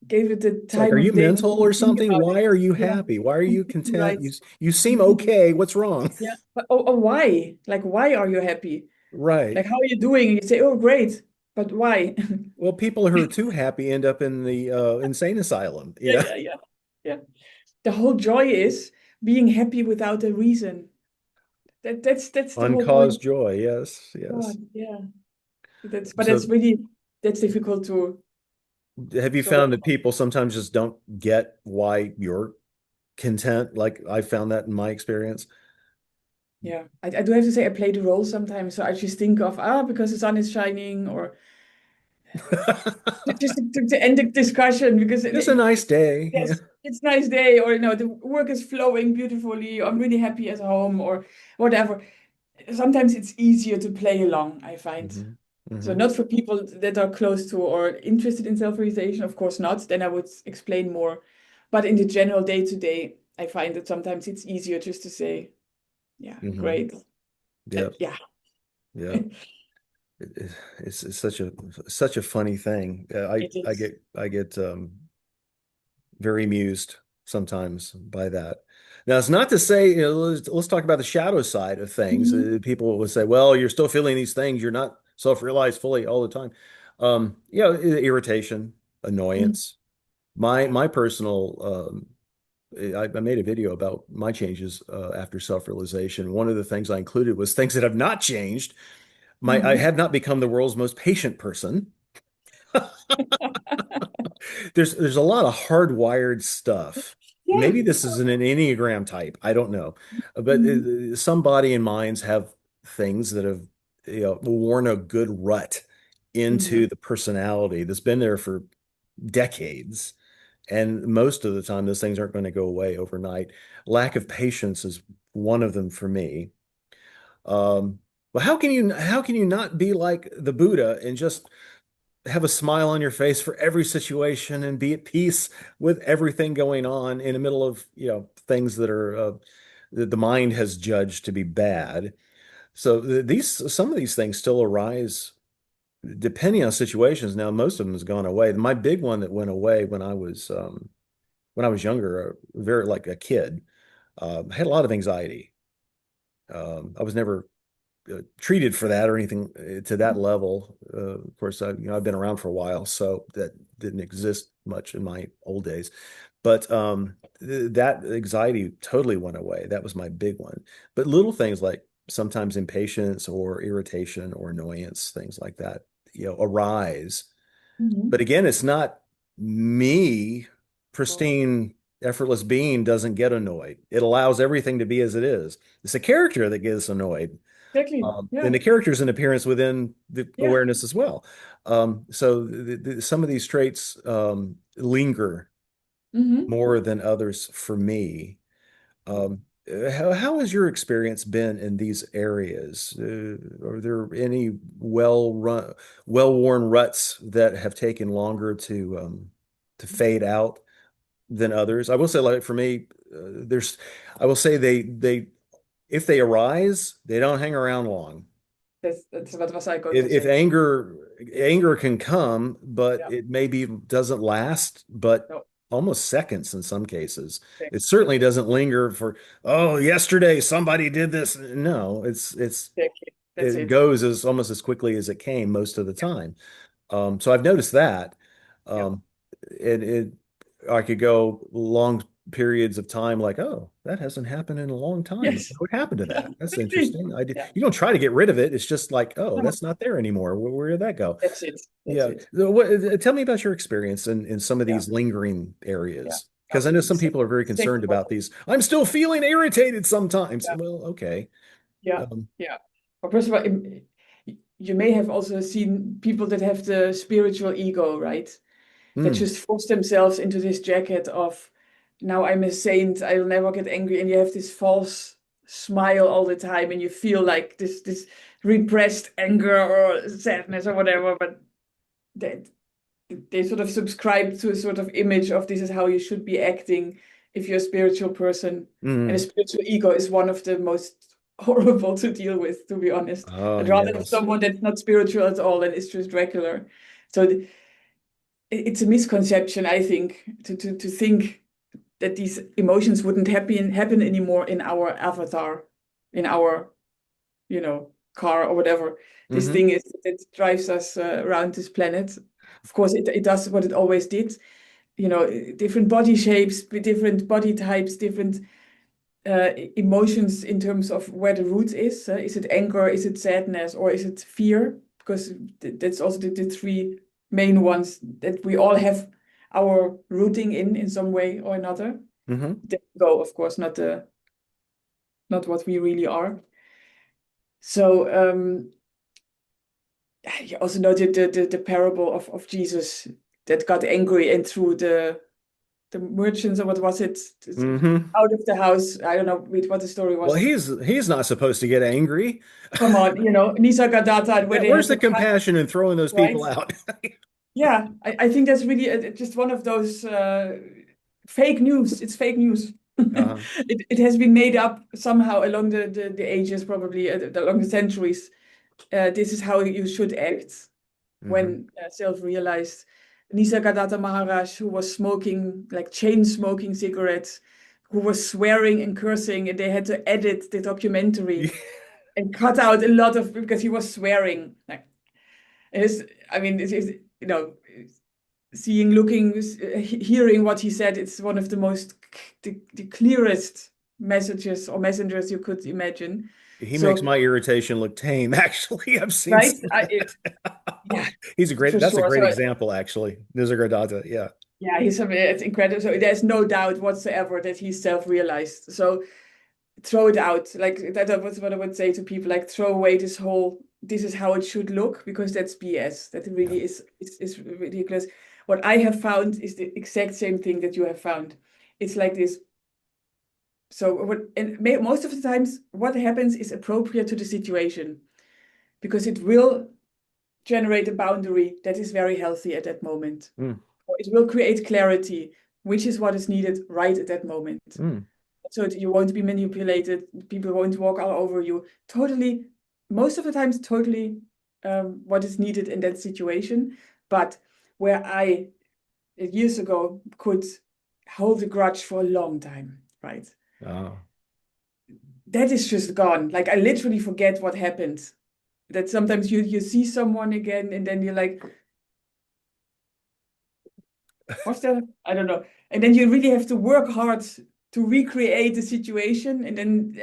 gave it the it's like, time are you of day mental to or think something? about it. Why are you Yeah, happy? Why are you completely content? right. You seem Completely. okay. What's wrong? Yeah. But why? Like, why are you happy? Right. Like, how are you doing? And you say, oh, great. But why? Well, people who are too happy end up in the insane asylum, Yeah, yeah, yeah. Yeah. The whole joy is being happy without a reason. That's the whole point. Uncaused joy. Yes, God, yes. yeah. That's So really that's difficult to have you sort of found that people sometimes just don't get why you're content? Like I found that in my experience. yeah. I do have to say I play the role sometimes. So I just think of because the sun is shining or just to end the discussion because Just a nice day. Yeah. yes, it's a nice day or the work is flowing beautifully. I'm really happy at home or whatever. Sometimes it's easier to play along, I find. hmm So hmm not for people that are close to or interested in self-realization, of course not. Then I would explain more. But in the general day-to-day, I find that sometimes it's easier just to say, yeah, hmm great. Yeah. Yeah, Yeah. It's such a funny thing. it is. I get very amused sometimes by that. Now, it's not to say, let's talk about the shadow side of things. Mhm. People will say, well, you're still feeling these things. You're not self-realized fully all the time. Irritation, Mhm. annoyance. My personal, I made a video about my changes after self-realization. One of the things I included was things that have not changed. I Mhm. have not become the world's most patient person. There's a lot of hardwired stuff. Yeah. Maybe this is an Enneagram type. I don't know. But Mhm. some body and minds have things that have, worn a good rut Mhm. into the personality that's been there for decades. And most of the time, those things aren't going to go away overnight. Lack of patience is one of them for me. Well, how can you not be like the Buddha and just have a smile on your face for every situation and be at peace with everything going on in the middle of, things that are that the mind has judged to be bad. So these some of these things still arise depending on situations. Now, most of them has gone away. My big one that went away when I was younger, very like a kid, I had a lot of anxiety. I was never treated for that or anything to that level. Of course, I've been around for a while, so that didn't exist much in my old days. But that anxiety totally went away. That was my big one. But little things like sometimes impatience or irritation or annoyance, things like that, arise. But Mhm. again, it's not me, pristine, effortless being doesn't get annoyed. It allows everything to be as it is. It's a character that gets annoyed. Exactly. And Yeah. the character is an appearance within the Yeah. awareness as well. So some of these traits linger Hmm. more than others for me. How has your experience been in these areas? Are there any well-worn ruts that have taken longer to fade out than others? I will say, like for me, I will say if they arise, they don't hang around long. That's what was I going to If say. anger can come, but Yeah. it maybe doesn't last, but No. almost seconds in some cases. Okay. It certainly doesn't linger for, oh, yesterday somebody did this. No, Exactly. That's it it. goes as almost as quickly as it came most of the time. So I've noticed that. Yeah. Um, it I could go long periods of time like, oh, that hasn't happened in a long time. Yes. What happened to Yeah. that? That's Exactly. interesting. Yeah. You don't try to get rid of it. It's just like, oh, No, that's not there anymore. Where did that go? that's it. That's Yeah. it. So tell me about your experience in some of Yeah. these lingering Yeah. areas. Yeah. Because I know some Exactly. people are very concerned Exactly what. about these. I'm still feeling irritated sometimes. Yeah. Well, okay. Yeah. Um, Yeah. Well, first of all, you may have also seen people that have the spiritual ego, right? That mm, just force themselves into this jacket of now I'm a saint, I'll never get angry, and you have this false smile all the time, and you feel like this repressed anger or sadness or whatever, but they, they sort of subscribe to a sort of image of this is how you should be acting if you're a spiritual person. And a mm. spiritual ego is one of the most horrible to deal with, to be honest. Oh, I'd rather have yes. someone that's not spiritual at all and is just regular. So it's a misconception, I think, to think that these emotions wouldn't happen anymore in our avatar, in our, car or whatever this Hmm. thing is that drives us around this planet. Of course, it does what it always did. Different body shapes, different body types, different emotions in terms of where the root is. Is it anger? Is it sadness? Or is it fear? Because that's also the three main ones that we all have our rooting in some way or another. Hmm. The ego, of course, not what we really are. So you also know the parable of Jesus that got angry and threw the merchants, or what was it, Hmm. out of the house. I don't know what the story Well, was. he's not supposed to get angry. Come on, Nisargadatta, where Yeah, they where's had the the cut, compassion in throwing those right? people out? Yeah, I think that's really just one of those fake news. It's fake news. Uh, It has been made up somehow along the ages, probably along the centuries. This is how you should act hmm. when self-realized. Nisargadatta Maharaj, who was smoking, like chain smoking cigarettes, who was swearing and cursing, and they had to edit the documentary and cut out a lot of because he was swearing. Like, his, I mean, seeing, looking, hearing what he said, it's one of the most, the clearest messages or messengers you could imagine. He makes So, my irritation look tame, actually. I've seen right? some. Yeah, for That's a sure. great So, example, actually. Nisargadatta. Yeah. yeah, it's incredible. So there's no doubt whatsoever that he's self-realized. So throw it out. Like that was what I would say to people, like throw away this whole this is how it should look, because that's BS. That Yeah. really is ridiculous. What I have found is the exact same thing that you have found. It's like this. So most of the times what happens is appropriate to the situation, because it will generate a boundary that is very healthy at that moment. Mm, Or it will create clarity, which is what is needed right at that moment. mm, So you won't be manipulated. People won't walk all over you. Totally, most of the times, totally what is needed in that situation. But where I years ago could hold a grudge for a long time, right? oh. That is just gone. Like I literally forget what happened. That sometimes you see someone again and then you're like, what's that? I don't know. And then you really have to work hard to recreate the situation and then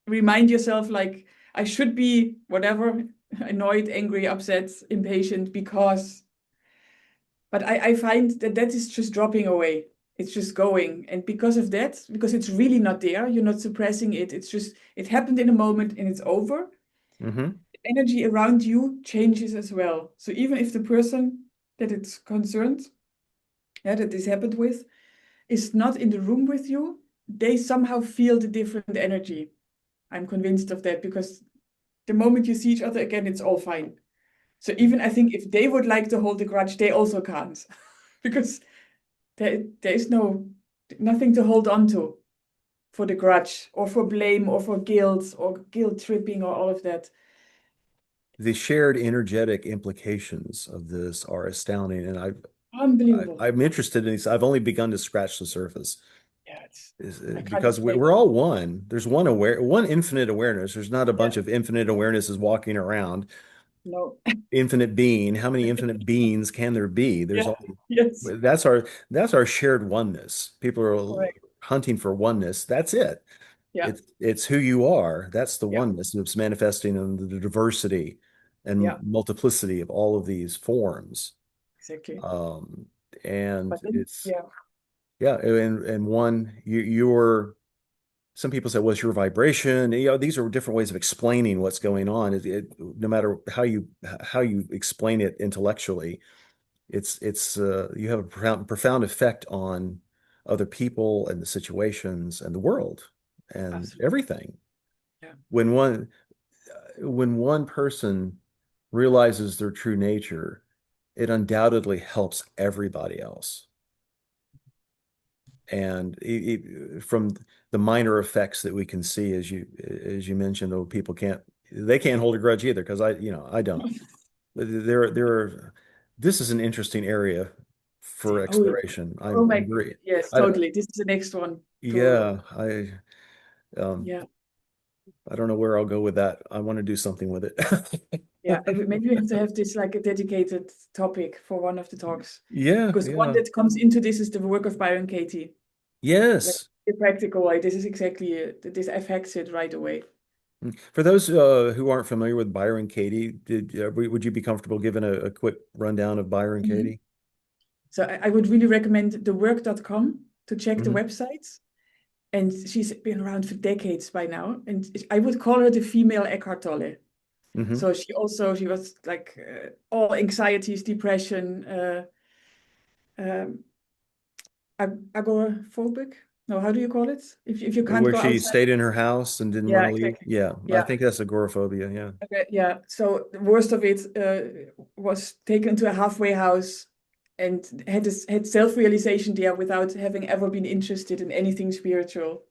remind yourself like I should be whatever, annoyed, angry, upset, impatient because, but I find that that is just dropping away. It's just going. And because of that, because it's really not there, you're not suppressing it. It's just, it happened in a moment and it's over. Hmm. The energy around you changes as well. So even if the person that it's concerned, yeah, that this happened with, is not in the room with you, they somehow feel the different energy. I'm convinced of that because the moment you see each other again, it's all fine. So even I think if they would like to hold a grudge, they also can't because there is nothing to hold on to for the grudge or for blame or guilt tripping or all of that. The shared energetic implications of this are astounding. And Unbelievable. I'm interested in these. I've only begun to scratch the surface. Yeah, I can't Because explain we're it. all one. There's one infinite awareness. There's not a Yeah, bunch of infinite awarenesses walking around. no. Infinite being. How many infinite beings can there be? There's Yeah, only yes, that's our shared oneness. People are correct. hunting for oneness. That's it. Yeah, It's who you are. That's the yeah, oneness. It's manifesting in the diversity and yeah, multiplicity of all of these forms. exactly. Um, and But then, it's yeah, yeah, and one you're some people say, well, it's your vibration. These are different ways of explaining what's going on. No matter how you explain it intellectually, it's you have a profound effect on other people and the situations and the world and absolutely. everything. Yeah, When one person realizes their true nature, it undoubtedly helps everybody else. And from the minor effects that we can see, as you mentioned, though people can't hold a grudge either, because I don't. This is an interesting area for oh, exploration. oh I'm my, very, yes, I totally. This is the next one to, yeah, um yeah, I don't know where I'll go with that. I want to do something with it. yeah. Maybe we have to have this like a dedicated topic for one of the talks, Yeah, because the one yeah. that comes into this is the work of Byron Katie. Like Yes. the practical way. This is exactly it. This affects it right away. For those who aren't familiar with Byron Katie, would you be comfortable giving a quick rundown of Byron Mhm. Katie? So I would really recommend thework.com to check the Hmm. website. And she's been around for decades by now. And I would call her the female Eckhart Tolle. Hmm. So she was like all anxieties, depression, um, agoraphobic. No, how do you call it? If you can't Where go she outside. stayed in her house and didn't want Yeah, to leave. exactly. Yeah, I Yeah. think that's agoraphobia. Yeah. Okay, yeah. So the worst of it was taken to a halfway house and had self-realization there without having ever been interested in anything spiritual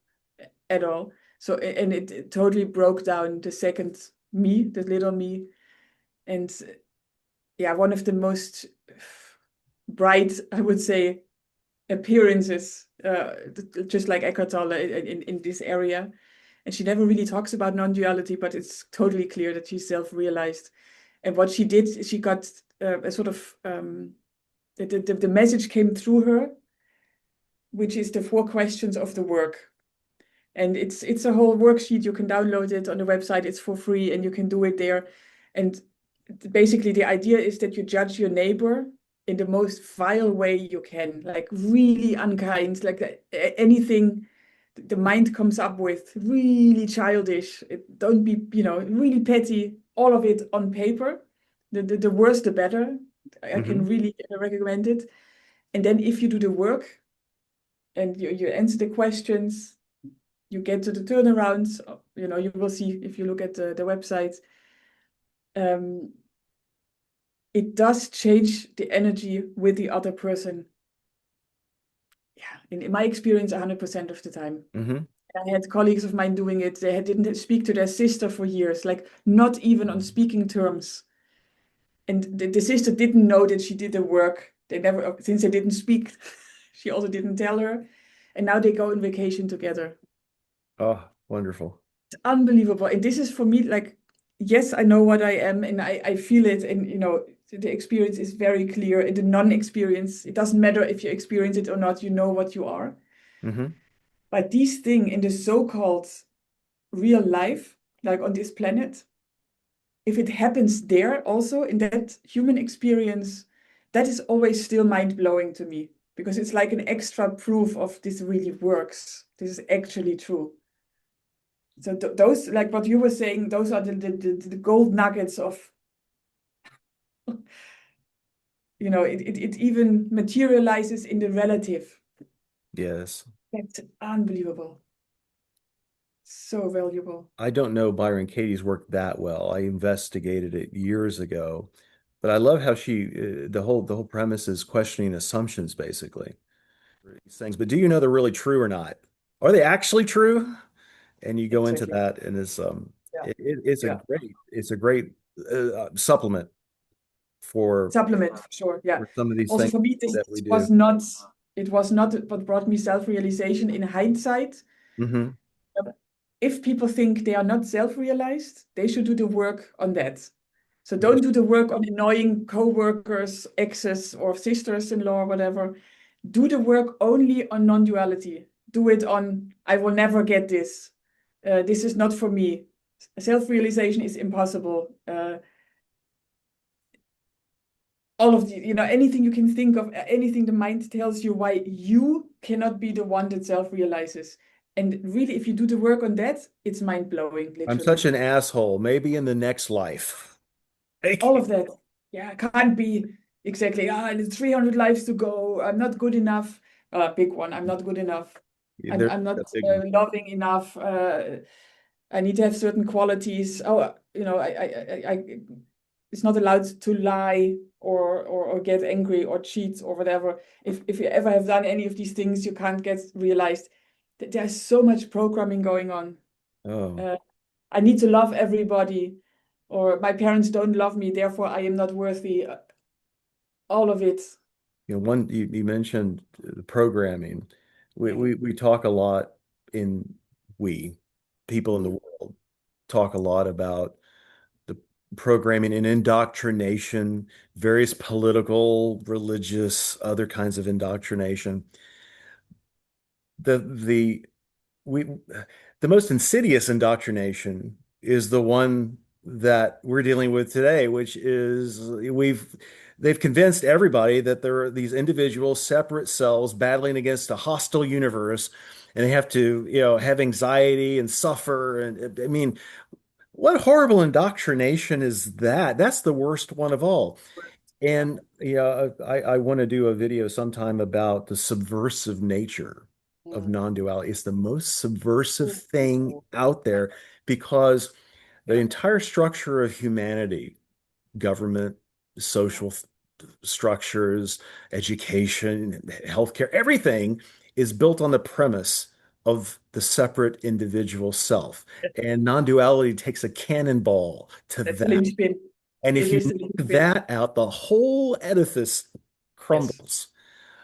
at all. So and it totally broke down the second me, the little me, and yeah, one of the most bright, I would say, appearances, just like Eckhart Tolle in this area. And she never really talks about non-duality, but it's totally clear that she's self-realized. And what she did is she got a sort of the message came through her, which is the 4 questions of the work. And it's a whole worksheet. You can download it on the website. It's for free, and you can do it there. And basically, the idea is that you judge your neighbor in the most vile way you can, like really unkind, like anything the mind comes up with, really childish. Don't be, really petty. All of it on paper. The worse, the better. I can Hmm. really recommend it. And then if you do the work and you answer the questions, you get to the turnarounds. You will see if you look at the website. Um, it does change the energy with the other person. Yeah, in my experience, 100% of the time. Hmm. I had colleagues of mine doing it. They didn't speak to their sister for years, like not even on speaking terms. And the sister didn't know that she did the work. They never, since they didn't speak, she also didn't tell her. And now they go on vacation together. Oh, wonderful. Unbelievable. And this is for me like, yes, I know what I am and I feel it. And, the experience is very clear. And the non-experience, it doesn't matter if you experience it or not, you know what you are. Hmm. But these things in the so-called real life, like on this planet, if it happens there also in that human experience, that is always still mind-blowing to me because it's like an extra proof of this really works. This is actually true. So those, like what you were saying, those are the gold nuggets of, it even materializes in the relative. Yes. That's unbelievable. So valuable. I don't know Byron Katie's work that well. I investigated it years ago, but I love how the whole premise is questioning assumptions, basically. These things, but do you know they're really true or not? Are they actually true? And you go into Exactly. that, and Yeah. it's a Yeah. great supplement. for Supplement for sure. Yeah. some of these Also things for me, this that we do. was not, it was not what brought me self-realization in hindsight. Hmm. If people think they are not self-realized, they should do the work on that. So don't do the work on annoying co-workers, exes, or sisters-in-law, or whatever. Do the work only on non-duality. Do it on, I will never get this. This is not for me. Self-realization is impossible. All of the, anything you can think of, anything the mind tells you why you cannot be the one that self-realizes. And really, if you do the work on that, it's mind-blowing, I'm such literally. an asshole. Maybe in the next life. All Like, of that. Yeah, can't be exactly, there's 300 lives to go. I'm not good enough. Big one. I'm not good enough. I'm, there's I'm not a big one. loving enough. I need to have certain qualities. Oh, it's not allowed to lie or get angry or cheat or whatever. If you ever have done any of these things, you can't get realized. There's so much programming going on. Oh, Uh, I need to love everybody, or my parents don't love me, therefore I am not worthy. All of it. you mentioned the programming. We, Yeah. we we talk a lot in we people in the Mm. world talk a lot about the programming and indoctrination, various political, religious, other kinds of indoctrination. The we the most insidious indoctrination is the one that we're dealing with today, which is they've convinced everybody that there are these individual separate cells battling against a hostile universe, and they have to, have anxiety and suffer. And I mean, what horrible indoctrination is that? That's the worst one of all. Yeah. And yeah, I want to do a video sometime about the subversive nature of Mm. non-duality. It's the most subversive Ooh, thing ooh. out Yeah. there because the Yeah. entire structure of humanity, government, Yeah. social structures, education, healthcare, everything is built on the premise of the separate individual self. And non-duality takes a cannonball to That's the that. linchpin. And It if you is the knock linchpin. that out, the whole edifice Yes. crumbles.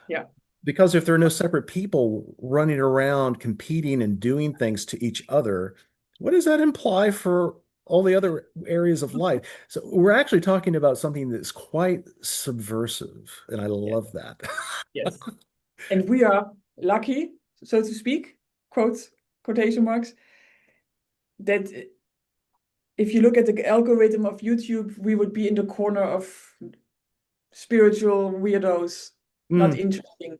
Yeah. Because if there are no separate people running around competing and doing things to each other, what does that imply for all the other areas of life? So we're actually talking about something that's quite subversive, and I Yes. love that. Yes. And we are lucky, so to speak, quotes, quotation marks, that if you look at the algorithm of YouTube, we would be in the corner of spiritual weirdos, not Mm. interesting.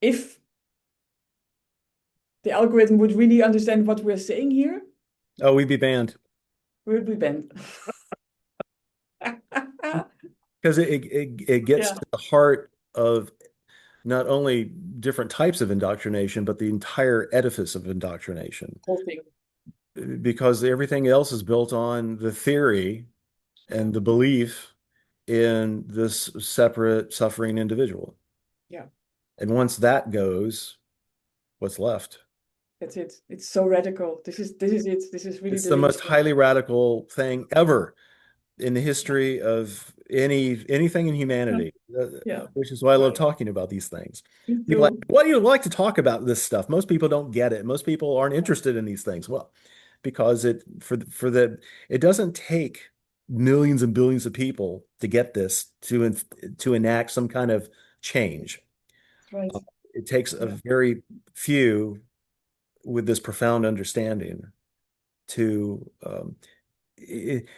If the algorithm would really understand what we're saying here, Oh, we'd be banned we would be banned. because it gets Yeah, to the heart of not only different types of indoctrination, but the entire edifice of indoctrination. whole thing. Because everything else is built on the theory Yeah, and the belief in this separate suffering individual. yeah, And once that goes, what's left? that's it. It's so radical. This is it. This is really It's the the most linchpin. highly radical thing ever in the Yeah, history of anything in yeah, humanity, yeah. which is why I love talking about these things. Me People are like, too. why do you like to talk about this stuff? Most people don't get it. Most people aren't interested in these things. Well, because it doesn't take millions and billions of people to get this to enact some kind of change. That's right. It takes a Yeah. very few with this profound understanding to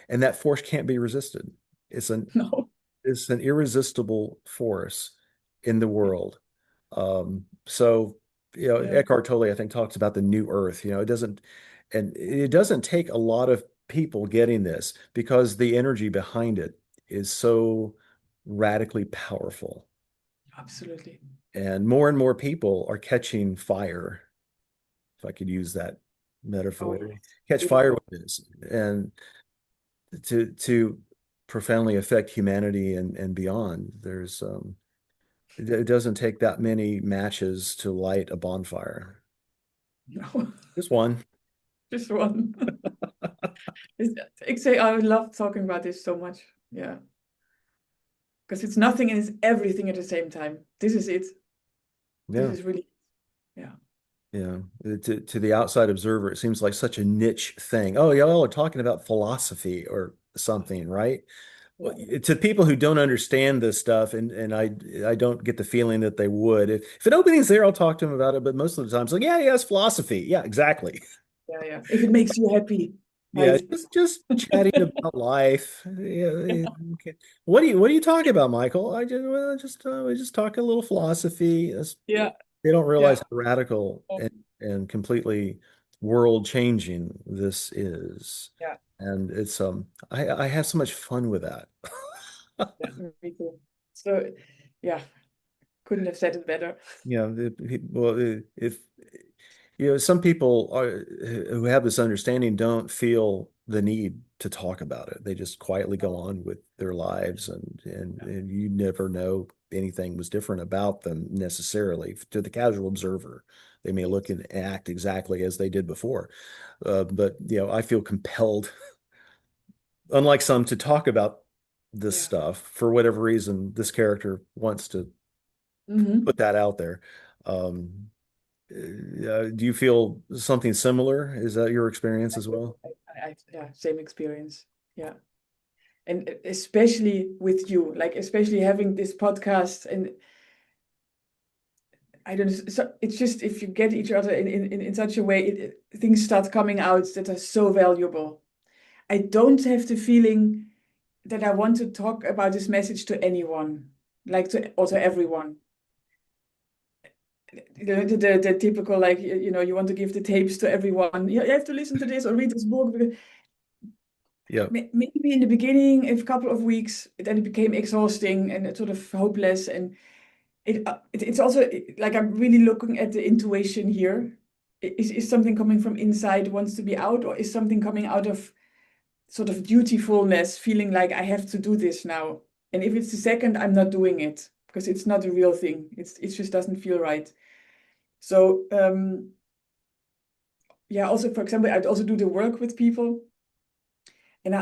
and that force can't be resisted. It's an No. it's an irresistible force in the Yeah. world. So, Yeah. Eckhart Tolle, I think, talks about the new earth. It doesn't take a lot of people getting this because the energy behind it is so radically powerful. Absolutely. And more people are catching fire, if I could use that Oh, metaphor, yes. catch fire Beautiful. with this. And to profoundly affect humanity and beyond. It doesn't take that many matches to light a bonfire. No, Just one. just one. I love talking about this so much. Yeah. because it's nothing and it's everything at the same time. This is it. This Yeah. is really, yeah. Yeah. To the outside observer, it seems like such a niche thing. Oh, y'all are talking about philosophy or something, right? Well, Yeah. to people who don't understand this stuff, and I don't get the feeling that they would. If an opening's there, I'll talk to them about it. But most of the time, it's like, yeah, yeah, it's philosophy. Yeah, exactly. Yeah, yeah. If it makes you happy, Yeah, right? just chatting about life. Yeah, yeah, okay. What do you talk about, Michael? I just well, just we just talk a little philosophy. Yeah, They don't realize yeah, how radical and completely world changing this is. yeah, And it's I have so much fun with that. yeah. Me too. So, yeah, couldn't have said it better. Yeah, if some people are who have this understanding don't feel the need to talk about it. They just quietly go on with their lives, and you never know anything was different about them necessarily. To the casual observer, they may look and act exactly as they did before. But I feel compelled, unlike some, to talk about this Yeah. stuff for whatever reason. This character wants to put Hmm. that out there. Um, do you feel something similar? Is that your experience as well? Yeah, same experience. Yeah. And especially with you, like especially having this podcast, and I don't know, so it's just if you get each other in such a way, things start coming out that are so valuable. I don't have the feeling that I want to talk about this message to anyone, like to everyone. The typical, like, you want to give the tapes to everyone. You have to listen to this or read this book. Yeah. Maybe in the beginning, a couple of weeks, then it became exhausting and sort of hopeless. And it's also like I'm really looking at the intuition here. Is something coming from inside wants to be out, or is something coming out of sort of dutifulness, feeling like I have to do this now? And if it's the second, I'm not doing it because it's not a real thing. It just doesn't feel right. So yeah, also for example, I'd also do the work with people, and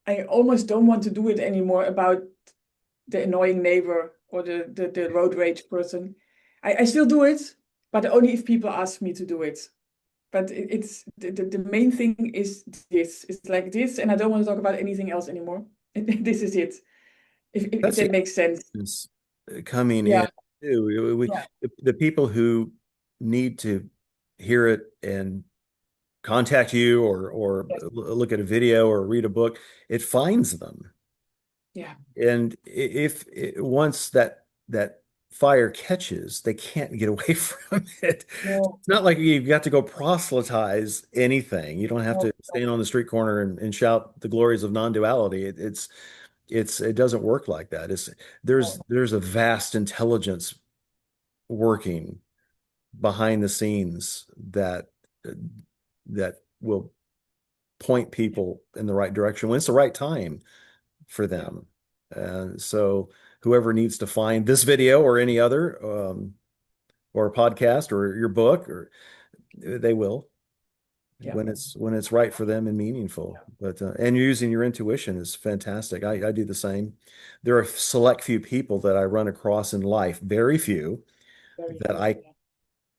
I almost don't want to do it anymore about the annoying neighbor or the road rage person. I still do it, but only if people ask me to do it. But it's the main thing is this. It's like this, and I don't want to talk about anything else anymore. This is it. If That's the that makes sense. essence coming Yeah, in too. yeah, The people who need to hear it and contact you or yes, look at a video or read a book, it finds them. yeah. And if once that fire catches, they can't get away from it. No, It's not like you've got to go proselytize anything. You don't have no, to stand on the street corner and shout the glories of non-duality. It doesn't work like that. no, There's a vast intelligence working behind the scenes that will point yeah, people in the right direction when it's the right time for yeah, them. And so whoever needs to find this video or any other or a podcast or your book or they will yeah, when it's right for them and meaningful. But and using your intuition is fantastic. I do the same. There are select few people that I run across in life, very few, very that few. I Yeah,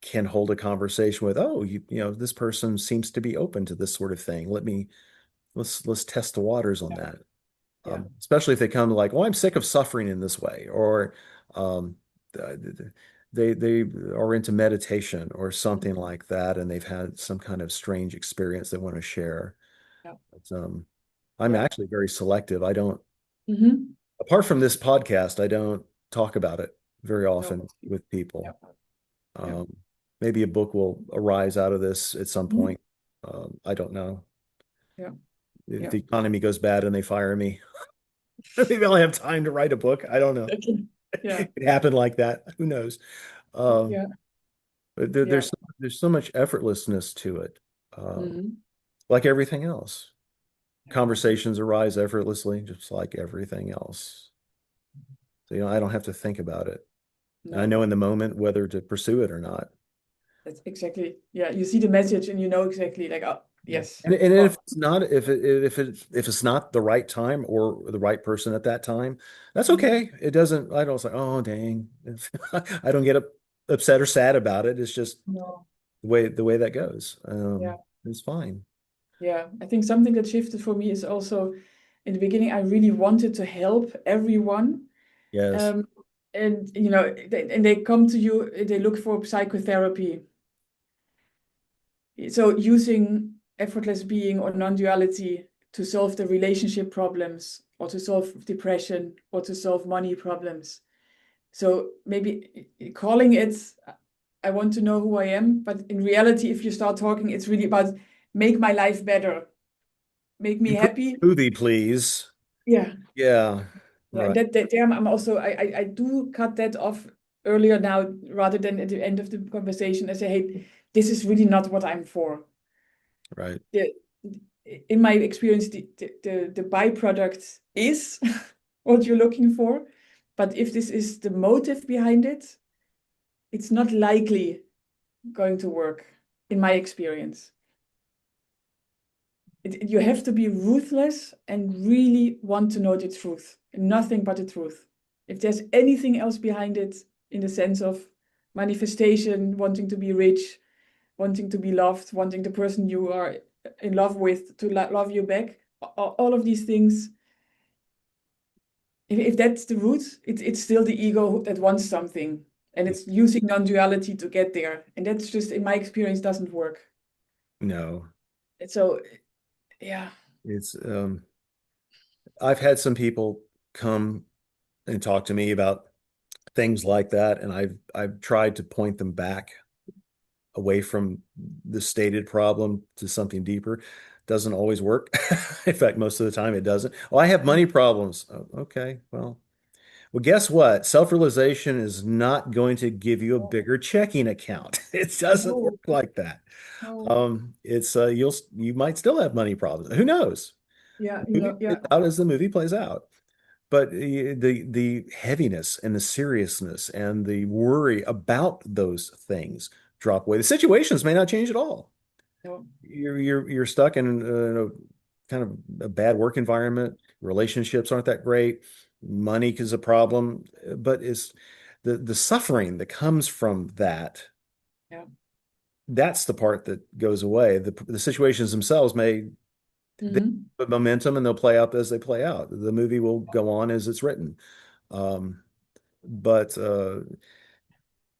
can hold a conversation with. Oh, this person seems to be open to this sort of thing. Let's test the waters on yeah, that. yeah. Especially if they come like, "Oh, I'm sick of suffering in this way," or um, they are into meditation or something Mhm. like that, and they've had some kind of strange experience they want to share. Yeah, But, I'm yeah. actually very selective. I don't, Hmm. apart from this podcast, I don't talk about it very No. often with Yeah, people. yeah. Um, Maybe a book will arise out of this at some Mhm. point. I don't know. Yeah, If yeah. the economy goes bad and they fire me, maybe I'll have time to write a book. I don't know. Okay. Yeah, It happened like that. Who knows? Um, yeah, but yeah. there's so much effortlessness to it, um, Hmm. like everything else. Yeah. Conversations arise effortlessly, just like everything else. So, I don't have to think about it. I No. know in the moment whether to pursue it or not. That's exactly, yeah, you see the message and you know exactly like, oh, Yeah. Yes. And Or if it's not, if it's not the right time or the right person at that time, that's okay. It doesn't, I don't say, oh, dang. I don't get upset or sad about it. It's just no. the way that goes. Yeah. It's fine. Yeah. I think something that shifted for me is also in the beginning, I really wanted to help everyone. Yes. Um, and and they come to you, they look for psychotherapy. So using effortless being or non-duality to solve the relationship problems or to solve depression or to solve money problems. So maybe calling it, I want to know who I am, but in reality, if you start talking, it's really about make my life better, make me Improve happy. movie, please. Yeah. Yeah. Yeah, and Right. that there I'm also I do cut that off earlier now rather than at the end of the conversation. I say, hey, this is really not what I'm for. Right. The, in my experience, the byproduct is what you're looking for. But if this is the motive behind it, it's not likely going to work, in my experience. You have to be ruthless and really want to know the truth, nothing but the truth. If there's anything else behind it, in the sense of manifestation, wanting to be rich, wanting to be loved, wanting the person you are in love with to love you back, all of these things, if that's the root, it's still the ego that wants something. And Yeah. it's using non-duality to get there. And that's just, in my experience, doesn't work. No. And so, yeah. It's I've had some people come and talk to me about things like that, and I've tried to point them back away from the stated problem to something deeper. Doesn't always work. In fact, most of the time it doesn't. Oh, I have money problems. Oh, okay, well, guess what? Self-realization is not going to give you a bigger checking account. It doesn't work No, like that. no. It's you might still have money problems. Who knows? Yeah, Movie plays yeah. out as the movie plays out. But the heaviness and the seriousness and the worry about those things drop away. The situations may not change at all. No, You're stuck in kind of a bad work environment. Relationships aren't that great. Money is a problem, but it's the suffering that comes from that. yeah. That's the part that goes away. The situations themselves may they Hmm. put momentum and they'll play out as they play out. The movie will go on as it's written. Um, but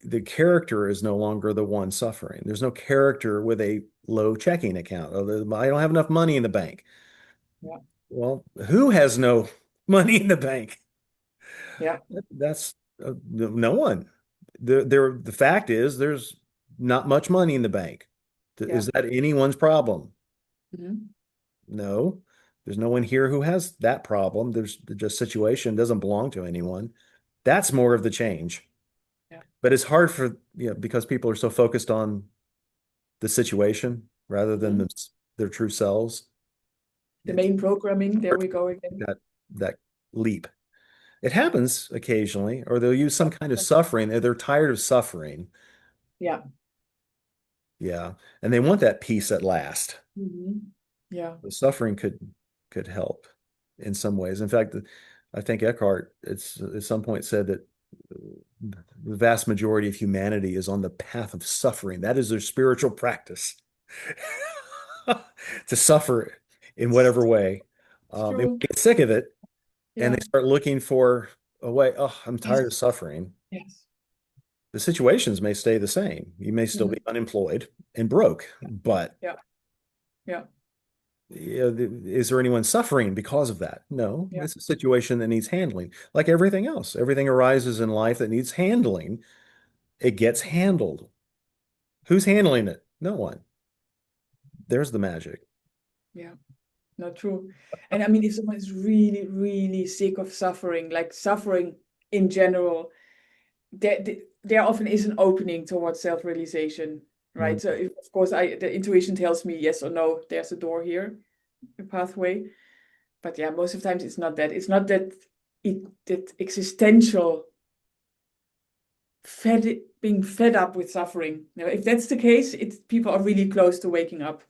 the character is no longer the one suffering. There's no character with a low checking account. Oh, I don't have enough money in the bank. Yeah, Well, who has no money in the bank? yeah, That's no one. The fact is there's not much money in the bank. yeah. Is that anyone's problem? Hmm. No. There's no one here who has that problem. There's just situation doesn't belong to anyone. That's more of the change. Yeah. But it's hard for, because people are so focused on the situation rather than Hmm. their true selves. The It's main programming, there hard we to go make again. that leap. It happens occasionally, or they'll use some kind of suffering. They're tired of suffering. Yeah. Yeah. And they want that peace at last. Hmm. Yeah. The suffering could help in some ways. In fact, I think Eckhart it's at some point said that the vast majority of humanity is on the path of suffering. That is their spiritual practice. To suffer in whatever way. It's They true. get sick of it and they Yeah. start looking for a way. Oh, I'm tired of Yes. suffering. Yes. The situations may stay the same. You may still be Hmm. unemployed and broke, but Yeah. Yeah. is there anyone suffering because of that? No, Yeah. it's a situation that needs handling. Like everything else, everything arises in life that needs handling. It gets handled. Who's handling it? No one. There's the magic. Yeah. Not true. And I mean, if someone is really, really sick of suffering, like suffering in general, there often is an opening towards self-realization, right? Mm. So if, of course, the intuition tells me yes or no, there's a door here, a pathway. But yeah, most of the times it's not that. It's not that that existential being fed up with suffering. If that's the case, it's people are really close to waking up.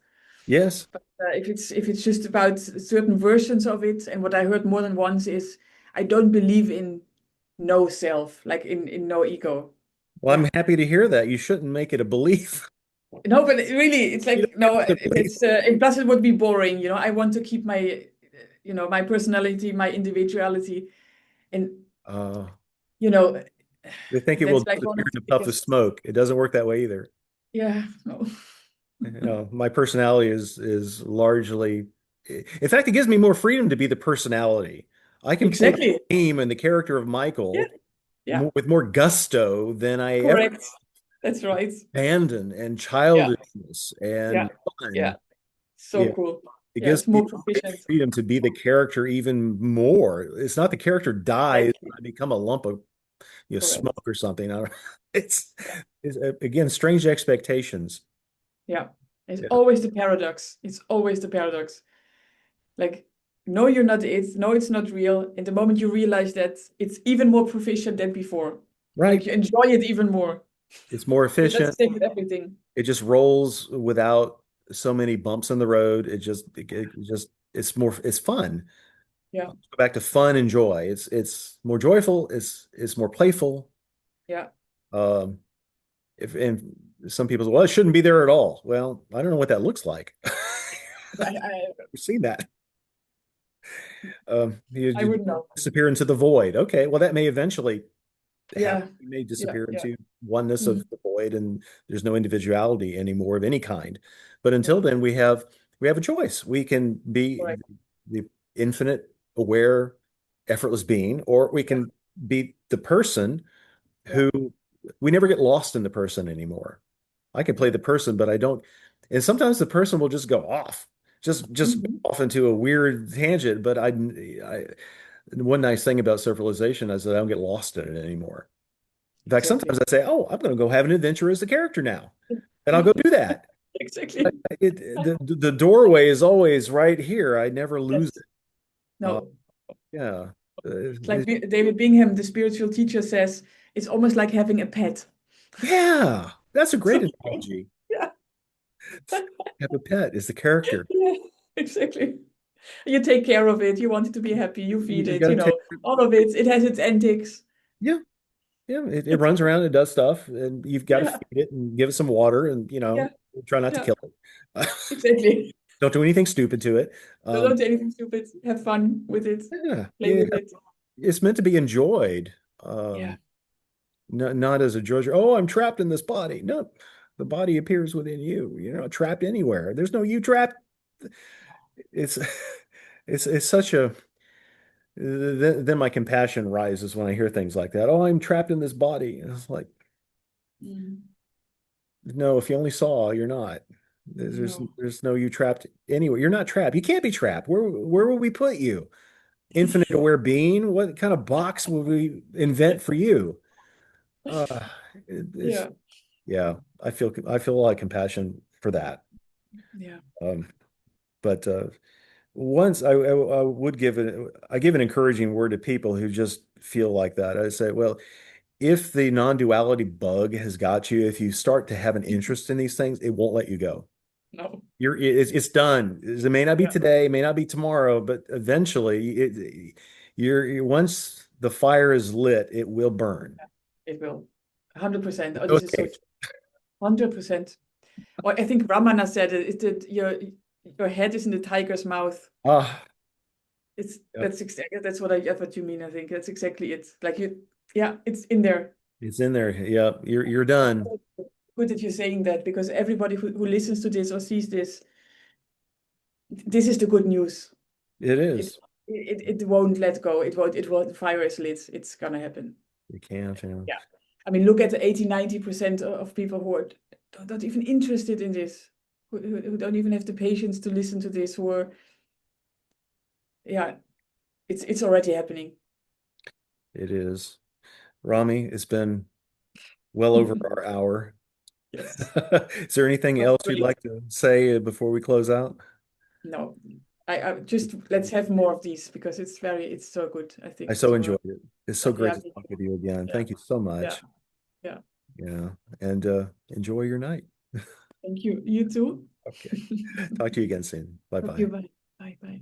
Yes. If it's just about certain versions of it, and what I heard more than once is, I don't believe in no self, like in no ego. Well, I'm Yeah. happy to hear that. You shouldn't make it a belief. No, but really, it's You like, don't no, have to believe. and plus it would be boring. I want to keep my personality, my individuality, and Uh, you know, they think it will that's like one disappear of in the a puff of biggest. smoke. It doesn't work that way either. Yeah, no, My personality is largely, in fact, it gives me more freedom to be the personality. I can play the exactly. game and the character of Yeah, Michael yeah, with more gusto than I ever correct. That's right. abandon and Yeah, childishness yeah, and yeah. fun. So Yeah, cool. it Yeah, gives it's me more great proficient. freedom to be the character even more. It's not the character dies, Exactly. I become a lump of Correct. smoke or something. I don't, it's, Yeah. it's again strange expectations. Yeah. It's Yeah, always the paradox. It's always the paradox. Like, no, you're not it. No, it's not real. And the moment you realize that, it's even more proficient than before. Like, right. you enjoy it even more. It's more But that's efficient. the same with everything. It just rolls without so many bumps in the road. It's fun. Yeah. Go back to fun and joy. It's more joyful. It's more playful. Yeah. Um, if and some people say, well, it shouldn't be there at all. Well, I don't know what that looks like. We've seen that. I You would know. disappear into the void. Okay, well, that may eventually happen. Yeah. You may Yeah. disappear Yeah. into oneness of Mhm. the void, and there's no individuality anymore of any kind. But until Yeah. then, we have a choice. We can be Correct. the infinite, aware, effortless being, or we Yeah. can be the person Yeah. who we never get lost in the person anymore. I can play Yeah. the person, but I don't. And sometimes the person will just go off, just Mhm. off into a weird tangent. But one nice thing about self-realization is that I don't get lost in it anymore. In fact, Exactly. sometimes I say, "Oh, I'm going to go have an adventure as the character now," and I'll go do that. Exactly. The doorway is always right here. I never lose Yes. it. Uh, No. yeah, It's like David Bingham, the spiritual teacher, says, it's almost like having a pet. yeah. That's a So great cool. analogy. Yeah. Have a pet is the character. Yeah, exactly. You take care of it. You want it to be happy. You You feed just it, got to take. all of it. It has its antics. Yeah, yeah. It runs around and does stuff, and you've got to Yeah, feed it and give it some water, and yeah, try not to yeah, kill it. exactly. Don't do anything stupid to it. Don't do anything stupid. Have fun with it. Yeah, Play yeah. with it. It's meant to be enjoyed. Yeah. Not as a drudgery. Oh, I'm trapped in this body. No, the body appears within you. You're not trapped anywhere. There's no you trapped. It's it's such a then my compassion rises when I hear things like that. Oh, I'm trapped in this body. And it's like, Mm, no, if you only saw, you're not. no. There's no you trapped anywhere. You're not trapped. You can't be trapped. Where will we put you? Infinite aware being? What kind of box will we invent for you? Uh, it's Yeah. yeah, I feel a lot of compassion for that. Yeah. Um, but once I would I give an encouraging word to people who just feel like that. I say, well, if the non-duality bug has got you, if you start to have an interest in these things, it won't let you go. No. It's done. It may not be Yeah. today, it may not be tomorrow, but eventually once the fire is lit, it will burn. It will. 100%. Oh, No this is so escape. true. 100%. Or I think Ramana said it, is that your head is in the tiger's mouth. Ah, It's yep. that's what you mean, I think. That's exactly it. Like yeah, it's in there. It's in there. Yep. You're done. Good that you're saying that, because everybody who listens to this or sees this, this is the good news. It It is. it won't let go. It won't, the fire is lit. It's gonna happen. You can't, Yeah. I mean, look at the 80-90% of people who are not even interested in this, who don't even have the patience to listen to this, who are, yeah, it's already happening. It is. Rami, it's been well over our hour. Yes. Is there anything Well, else you'd great. like to say before we close out? No, I just, let's have more of these, because it's so good, I I think, so to enjoyed it. It's so great yeah, to talk with you again. yeah, Thank you so yeah, much. yeah. Yeah. And enjoy your night. Thank you. You too. Okay. Talk to you again soon. Bye Okay, bye. bye. Bye bye.